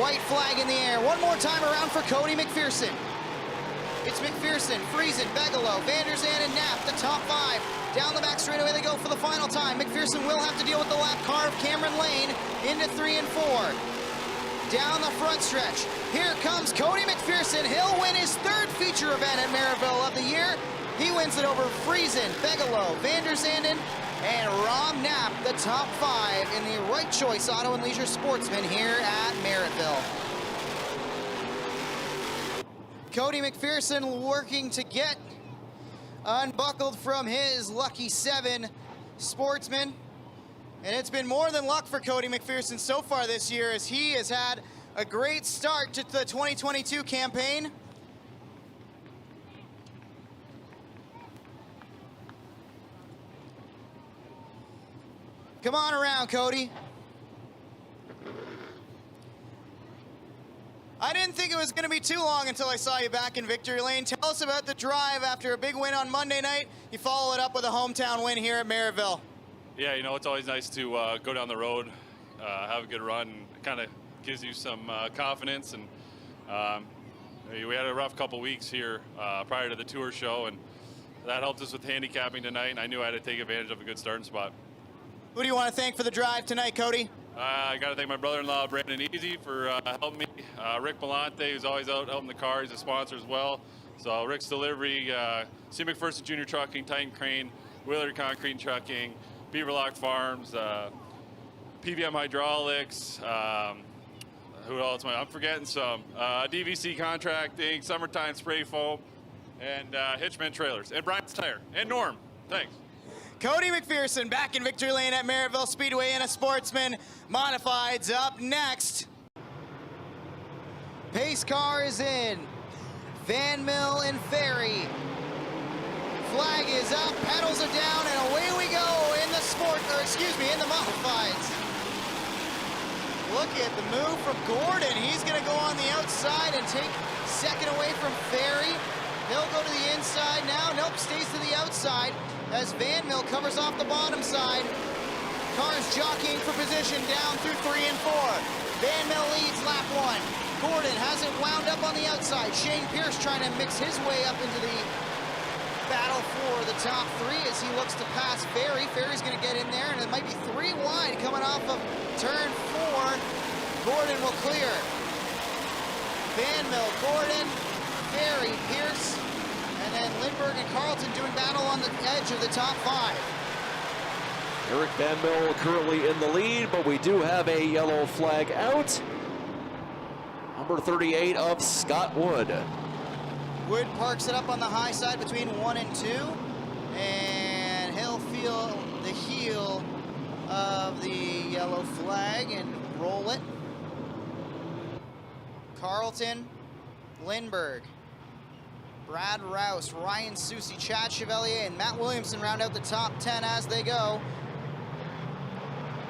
White flag in the air. One more time around for Cody McPherson. It's McPherson, Friesen, Bigelow, Van der Zanden, Knapp, the top 5. Down the back straightaway they go for the final time. McPherson will have to deal with the lap car of Cameron Lane into 3 and 4. Down the front stretch. Here comes Cody McPherson. He'll win his 3rd feature event at Merrittville of the year. He wins it over Friesen, Bigelow, Van der Zanden, and Rob Knapp, the top 5 in the Right Choice Auto and Leisure Sportsman here at Merrittville. Cody McPherson working to get unbuckled from his lucky 7 Sportsman. And it's been more than luck for Cody McPherson so far this year as he has had a great start to the 2022 campaign. Come on around, Cody. I didn't think it was going to be too long until I saw you back in victory lane. Tell us about the drive after a big win on Monday night. You follow it up with a hometown win here at Merrittville. Yeah, you know, it's always nice to go down the road, have a good run. It kind of gives you some confidence. And we had a rough couple weeks here prior to the tour show, and that helped us with handicapping tonight, and I knew I had to take advantage of a good starting spot. Who do you want to thank for the drive tonight, Cody? I got to thank my brother-in-law, Brandon Easy, for helping me. Rick Belante, who's always out helping the car. He's a sponsor as well. So Rick's Delivery, C. McPherson Jr. Trucking, Titan Crane, Willard Concrete Trucking, Beaverlock Farms, PVM Hydraulics, who else am I? I'm forgetting some. DVC Contracting, Summertime Spray Foam, and Hitchman Trailers, and Brian's Tire, and Norm. Thanks. Cody McPherson back in victory lane at Merrittville Speedway in a Sportsman Modifieds up next. Pace car is in. Van Mill and Ferry. Flag is up, pedals are down, and away we go in the in the Modifieds. Look at the move from Gordon. He's gonna go on the outside and take 2nd away from Ferry. He'll go to the inside now. Nope, stays to the outside as Van Mill covers off the bottom side. Cars jockeying for position down through 3 and 4. Van Mill leads lap 1. Gordon has it wound up on the outside. Shane Pierce trying to mix his way up into the battle for the top 3 as he looks to pass Ferry. Ferry's going to get in there, and it might be 3 wide coming off of turn 4. Gordon will clear. Van Mill, Gordon, Ferry, Pierce, and then Lindbergh and Carlton doing battle on the edge of the top 5. Eric Van Mill currently in the lead, but we do have a yellow flag out. Number 38 of Scott Wood. Wood parks it up on the high side between 1 and 2, and he'll feel the heel of the yellow flag and roll it. Carlton, Lindbergh, Brad Rouse, Ryan Susi, Chad Chevalier, and Matt Williamson round out the top 10 as they go.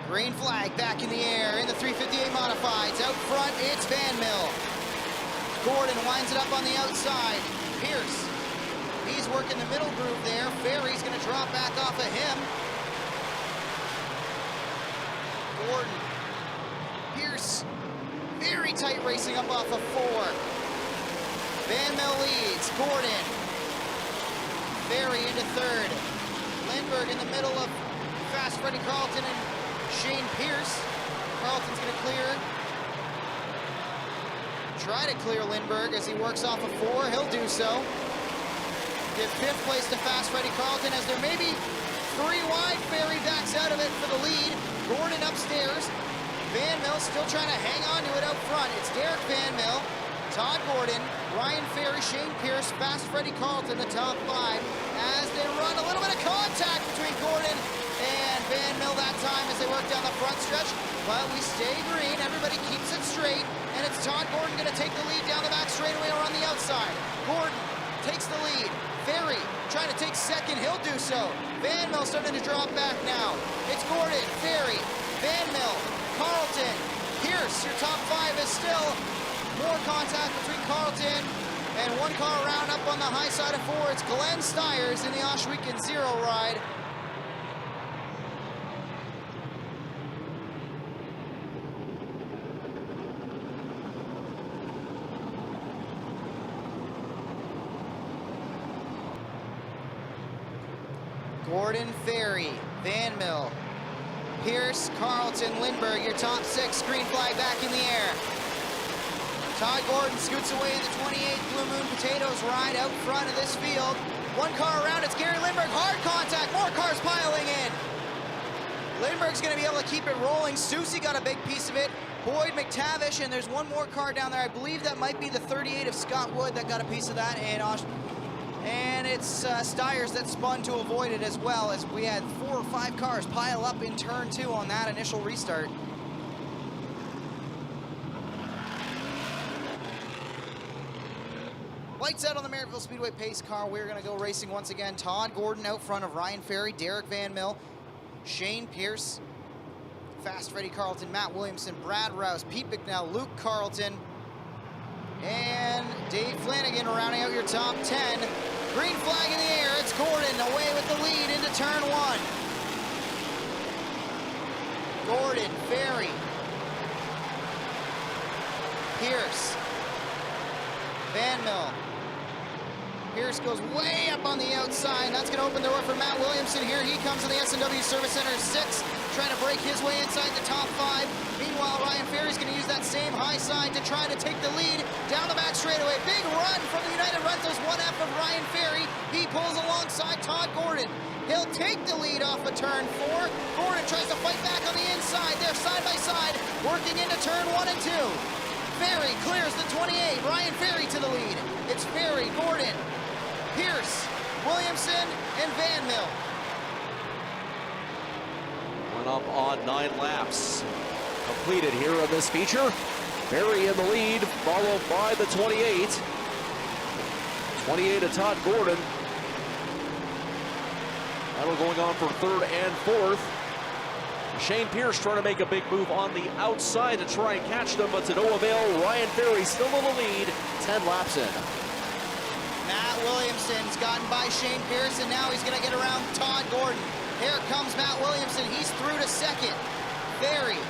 Green flag back in the air in the 358 Modifieds. Out front, it's Van Mill. Gordon winds it up on the outside. Pierce He's working the middle groove there. Ferry's going to drop back off of him. Gordon. Pierce. Very tight racing up off of 4. Van Mel leads. Gordon. Ferry into 3rd. Lindbergh in the middle of Fast Freddie Carlton and Shane Pierce. Carlton's going to clear. Try to clear Lindbergh as he works off of 4. He'll do so. Give 5th place to Fast Freddie Carlton as there may be 3 wide. Ferry backs out of it for the lead. Gordon upstairs. Van Mil still trying to hang on to it out front. It's Derek Van Mil, Todd Gordon, Ryan Ferry, Shane Pierce, Fast Freddie Carlton, the top 5 as they run. A little bit of contact between Gordon and Van Mil that time as they work down the front stretch. But we stay green. Everybody keeps it straight. And it's Todd Gordon going to take the lead down the back straightaway or on the outside. Gordon takes the lead. Ferry trying to take 2nd. He'll do so. Van Mil starting to drop back now. It's Gordon, Ferry, Van Mil, Carlton, Pierce. Your top 5 is still more contact between Carlton and 1 car around up on the high side of 4. It's Glenn Stiers in the Osh Weekend 0 ride. Gordon, Ferry, Van Mil, Pierce, Carlton, Lindbergh, your top 6. Green flag back in the air. Todd Gordon scoots away in the 28 Blue Moon Potatoes ride out front of this field. 1 car around, it's Gary Lindbergh. Hard contact, more cars piling in. Lindbergh's going to be able to keep it rolling. Susie got a big piece of it. Boyd, McTavish, and there's 1 more car down there. I believe that might be the 38 of Scott Wood that got a piece of that. And it's Stiers that spun to avoid it as well, as we had 4 or 5 cars pile up in turn 2 on that initial restart. Lights out on the Merrittville Speedway pace car. We're going to go racing once again. Todd Gordon out front of Ryan Ferry, Derek Van Mil, Shane Pierce, Fast Freddie Carlton, Matt Williamson, Brad Rouse, Pete McNell, Luke Carlton, and Dave Flanagan rounding out your top 10. Green flag in the air. It's Gordon away with the lead into turn 1. Gordon, Ferry, Pierce, Van Mil. Pierce goes way up on the outside. That's going to open the door for Matt Williamson. Here he comes in the S&W Service Center 6, trying to break his way inside the top 5. Meanwhile, Ryan Ferry's going to use that same high side to try to take the lead down the back straightaway. Big run from the United Rentals 1F of Ryan Ferry. He pulls alongside Todd Gordon. He'll take the lead off of turn 4. Gordon tries to fight back on the inside. They're side by side, working into turn 1 and 2. Ferry clears the 28. Ryan Ferry to the lead. It's Ferry, Gordon, Pierce, Williamson, and Van Mil. Went up on 9 laps. Completed here on this feature. Ferry in the lead, followed by the 28. 28 of Todd Gordon. Battle going on for 3rd and 4th. Shane Pierce trying to make a big move on the outside to try and catch them, but to no avail. Ryan Ferry still in the lead, 10 laps in. Matt Williamson's gotten by Shane Pierce, and now he's going to get around Todd Gordon. Here comes Matt Williamson. He's through to 2nd. Ferry,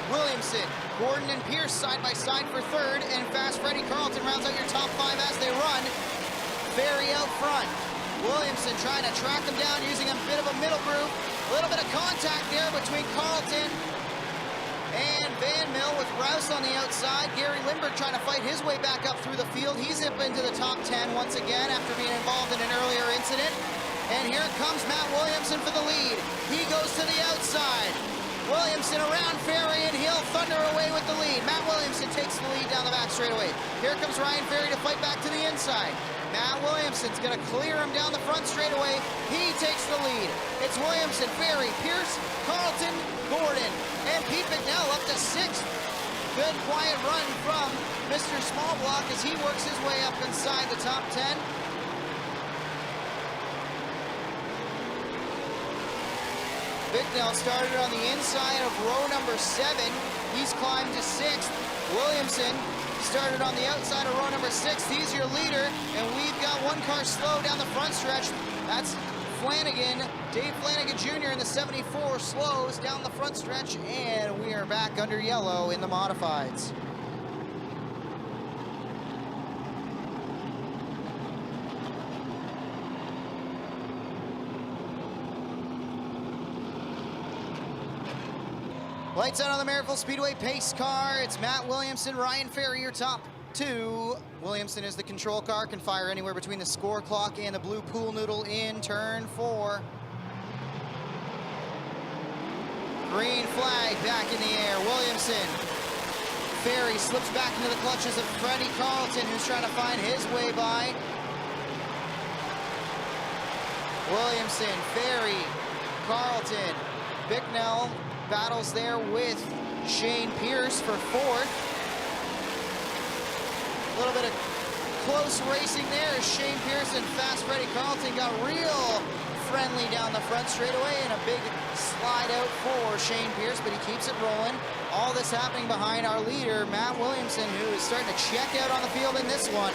Williamson, Gordon, and Pierce side by side for 3rd, and Fast Freddie Carlton rounds out your top 5 as they run. Ferry out front. Williamson trying to track them down using a bit of a middle groove. A little bit of contact there between Carlton and Van Mil with Rouse on the outside. Gary Lindbergh trying to fight his way back up through the field. He's up into the top 10 once again after being involved in an earlier incident. And here comes Matt Williamson for the lead. He goes to the outside. Williamson around Ferry, and he'll thunder away with the lead. Matt Williamson takes the lead down the back straightaway. Here comes Ryan Ferry to fight back to the inside. Matt Williamson's going to clear him down the front straightaway. He takes the lead. It's Williamson, Ferry, Pierce, Carlton, Gordon, and Pete McNell up to 6th. Good quiet run from Mr. Smallblock as he works his way up inside the top 10. Bicknell started on the inside of row number 7. He's climbed to 6th. Williamson started on the outside of row number 6. He's your leader, and we've got one car slow down the front stretch. That's Flanagan, Dave Flanagan Jr. in the 74 slows down the front stretch, and we are back under yellow in the modifieds. Lights out on the Merrittville Speedway pace car. It's Matt Williamson, Ryan Ferry, your top 2. Williamson is the control car, can fire anywhere between the score clock and the blue pool noodle in turn 4. Green flag back in the air. Williamson. Ferry slips back into the clutches of Freddie Carlton, who's trying to find his way by. Williamson, Ferry, Carlton, Bicknell battles there with Shane Pierce for 4th. A little bit of close racing there as Shane Pierce and fast Freddie Carlton got real friendly down the front straightaway, and a big slide out for Shane Pierce, but he keeps it rolling. All this happening behind our leader, Matt Williamson, who is starting to check out on the field in this one.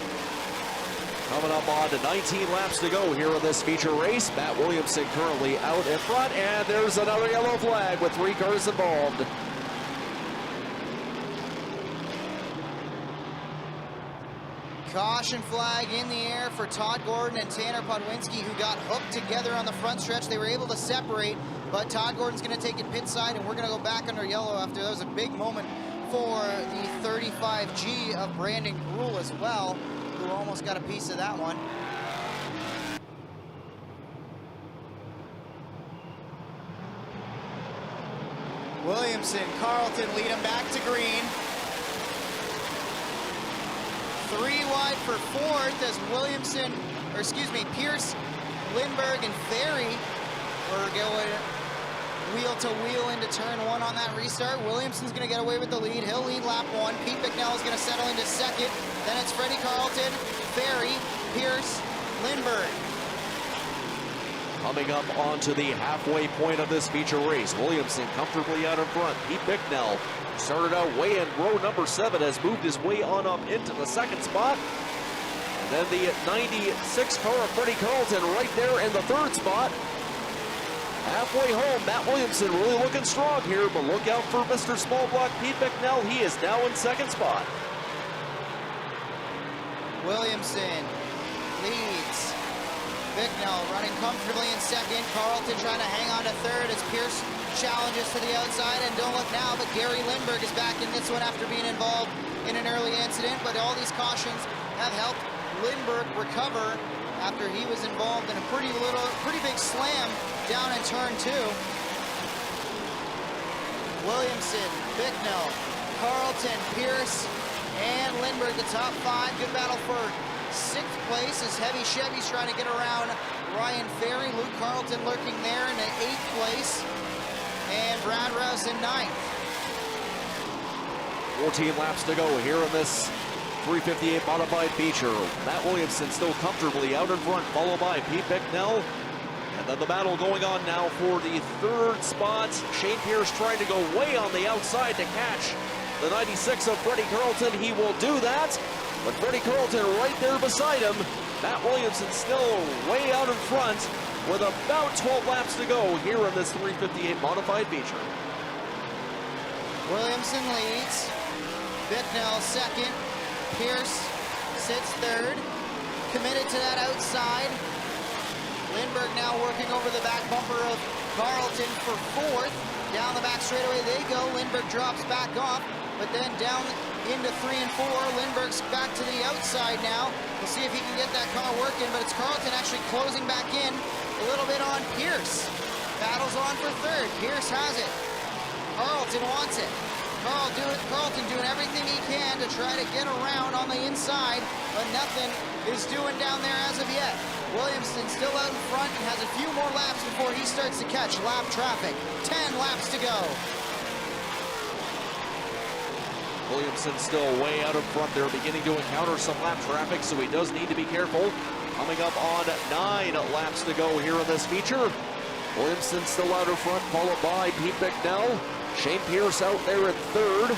Coming up on to 19 laps to go here in this feature race. Matt Williamson currently out in front, and there's another yellow flag with 3 cars involved. Caution flag in the air for Todd Gordon and Tanner Podwinski, who got hooked together on the front stretch. They were able to separate, but Todd Gordon's going to take it pit side, and we're going to go back under yellow after that was a big moment for the 35G of Brandon Gruhl as well, who almost got a piece of that one. Williamson, Carlton lead him back to green. 3 wide for 4th as Williamson, or excuse me, Pierce, Lindbergh, and Ferry were going wheel to wheel into turn 1 on that restart. Williamson's going to get away with the lead. He'll lead lap 1. Pete Bicknell is going to settle into 2nd. Then it's Freddie Carlton, Ferry, Pierce, Lindbergh. Coming up onto the halfway point of this feature race, Williamson comfortably out in front. Pete Bicknell started out way in row number 7, has moved his way on up into the 2nd spot. And then the 96 car of Freddie Carlton right there in the 3rd spot. Halfway home, Matt Williamson really looking strong here, but look out for Mr. Small Block Pete Bicknell. He is now in 2nd spot. Williamson leads. Bicknell running comfortably in 2nd. Carlton trying to hang on to 3rd as Pierce challenges to the outside, and don't look now, but Gary Lindbergh is back in this one after being involved in an early incident, but all these cautions have helped Lindbergh recover after he was involved in a pretty big slam down in turn 2. Williamson, Bicknell, Carlton, Pierce, and Lindbergh, the top 5. Good battle for 6th place as Heavy Chevy's trying to get around Ryan Ferry. Luke Carlton lurking there in 8th place. And Brad Rouse in 9th. 14 laps to go here in this 358 modified feature. Matt Williamson still comfortably out in front, followed by Pete Bicknell. And then the battle going on now for the 3rd spot. Shane Pierce trying to go way on the outside to catch the 96 of Freddie Carlton. He will do that, but Freddie Carlton right there beside him. Matt Williamson still way out in front with about 12 laps to go here in this 358 modified feature. Williamson leads. Bicknell 2nd. Pierce sits 3rd. Committed to that outside. Lindbergh now working over the back bumper of Carlton for 4th. Down the back straightaway they go. Lindbergh drops back off, but then down into 3 and 4. Lindbergh's back to the outside now. We'll see if he can get that car working, but it's Carlton actually closing back in a little bit on Pierce. Battles on for 3rd. Pierce has it. Carlton wants it. Carlton doing everything he can to try to get around on the inside, but nothing is doing down there as of yet. Williamson still out in front and has a few more laps before he starts to catch lap traffic. 10 laps to go. Williamson still way out in front there, beginning to encounter some lap traffic, so he does need to be careful. Coming up on 9 laps to go here in this feature. Williamson still out in front, followed by Pete Bicknell. Shane Pierce out there in third.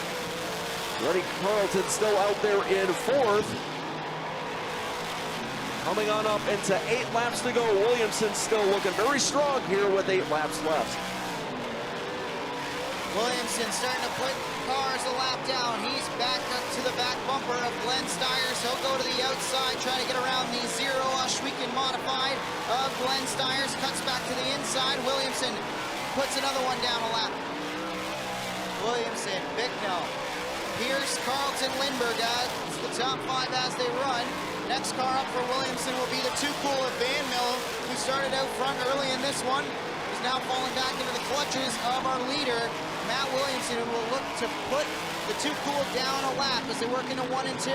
Rennie Carlton still out there in fourth. Coming on up into 8 laps to go. Williamson still looking very strong here with 8 laps left. Williamson starting to put cars a lap down. He's back up to the back bumper of Glenn Stiers. He'll go to the outside, trying to get around the 0 Oshweekend modified of Glenn Stiers. Cuts back to the inside. Williamson puts another one down a lap. Williamson, Bicknell, Pierce, Carlton, Lindbergh. It's the top 5 as they run. Next car up for Williamson will be the Too Cool of Van Mill, who started out front early in this one. Is now falling back into the clutches of our leader, Matt Williamson, who will look to put the Too Cool down a lap as they work into 1 and 2.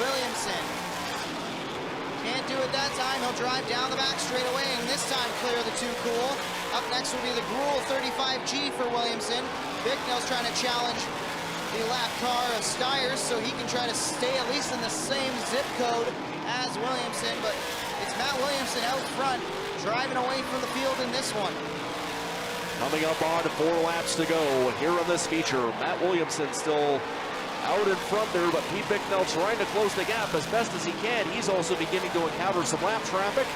Williamson can't do it that time. He'll drive down the back straightaway and this time clear the Too Cool. Up next will be the Gruel 35G for Williamson. Bicknell's trying to challenge the lap car of Stiers so he can try to stay at least in the same zip code as Williamson, but it's Matt Williamson out front driving away from the field in this one. Coming up on 4 laps to go here on this feature. Matt Williamson still out in front there, but Pete Bicknell trying to close the gap as best as he can. He's also beginning to encounter some lap traffic.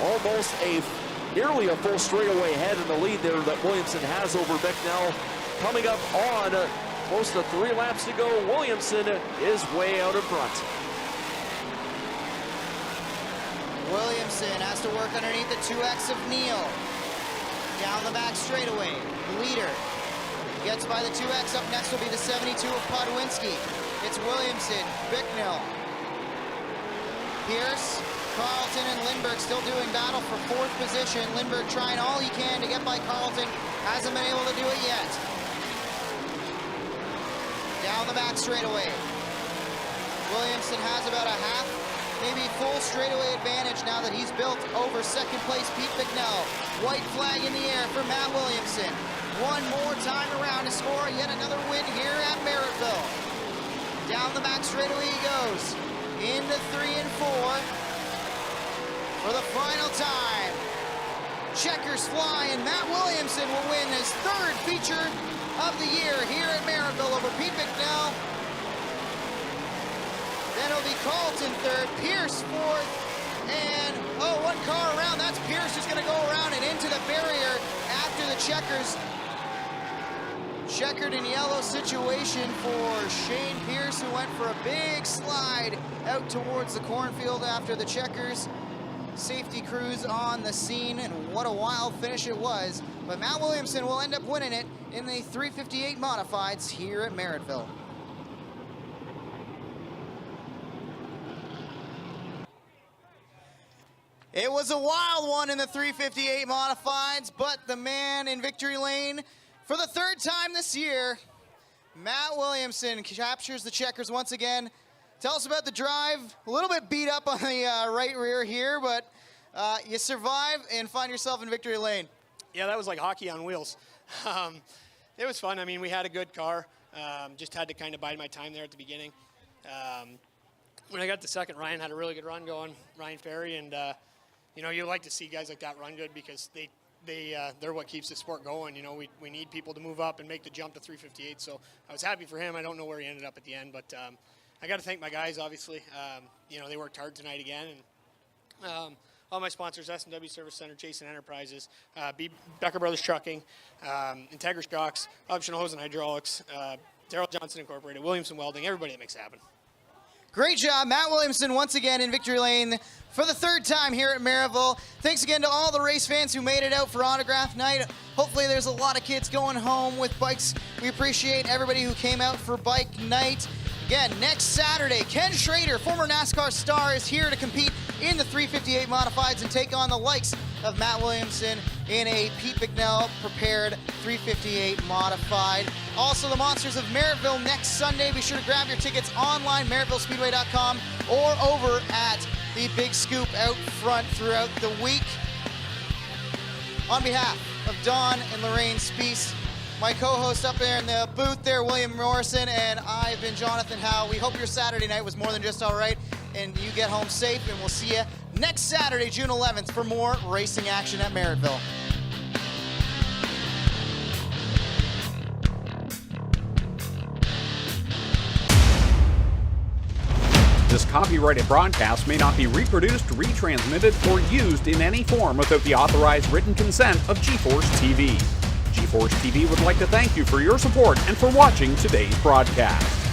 Almost nearly a full straightaway head in the lead there that Williamson has over Bicknell. Coming up on close to 3 laps to go, Williamson is way out in front. Williamson has to work underneath the 2X of Neal. Down the back straightaway, the leader gets by the 2X. Up next will be the 72 of Podwinski. It's Williamson, Bicknell, Pierce, Carlton, and Lindbergh still doing battle for 4th position. Lindbergh trying all he can to get by Carlton. Hasn't been able to do it yet. Down the back straightaway. Williamson has about a half, maybe full straightaway advantage now that he's built over 2nd place Pete Bicknell. White flag in the air for Matt Williamson. One more time around to score yet another win here at Merrittville. Down the back straightaway he goes. Into 3 and 4 for the final time. Checkers fly, and Matt Williamson will win his 3rd feature of the year here at Merrittville over Pete Bicknell. Then it'll be Carlton 3rd, Pierce 4th, and 1 car around. That's Pierce who's going to go around and into the barrier after the checkers. Checkered in yellow situation for Shane Pierce, who went for a big slide out towards the cornfield after the checkers. Safety crews on the scene, and what a wild finish it was. But Matt Williamson will end up winning it in the 358 Modifieds here at Merrittville. It was a wild one in the 358 Modifieds, but the man in victory lane for the 3rd time this year, Matt Williamson, captures the checkers once again. Tell us about the drive. A little bit beat up on the right rear here, but you survive and find yourself in victory lane. Yeah, that was like hockey on wheels. It was fun. I mean, we had a good car. Just had to kind of bide my time there at the beginning. When I got to 2nd, Ryan had a really good run going, Ryan Ferry, and you know, you like to see guys like that run good because they're what keeps the sport going. You know, we need people to move up and make the jump to 358. So I was happy for him. I don't know where he ended up at the end, but I got to thank my guys, obviously. You know, they worked hard tonight again. And all my sponsors, S&W Service Center, Jason Enterprises, Becker Brothers Trucking, Integra Shocks, Optional Hose and Hydraulics, Darrell Johnson Incorporated, Williamson Welding, everybody that makes it happen. Great job, Matt Williamson, once again in victory lane for the 3rd time here at Merrittville. Thanks again to all the race fans who made it out for autograph night. Hopefully there's a lot of kids going home with bikes. We appreciate everybody who came out for bike night. Again, next Saturday, Ken Schrader, former NASCAR star, is here to compete in the 358 Modifieds and take on the likes of Matt Williamson in a Pete Bicknell prepared 358 Modified. Also, the Monsters of Merrittville next Sunday. Be sure to grab your tickets online, merrittvillespeedway.com, or over at the Big Scoop out front throughout the week. On behalf of Don and Lorraine Speece, my co-host up there in the booth there, William Morrison, and I've been Jonathan Howe. We hope your Saturday night was more than just all right, and you get home safe, and we'll see you next Saturday, June 11th, for more racing action at Merrittville. This copyrighted broadcast may not be reproduced, retransmitted, or used in any form without the authorized written consent of GForceTV. GForceTV would like to thank you for your support and for watching today's broadcast.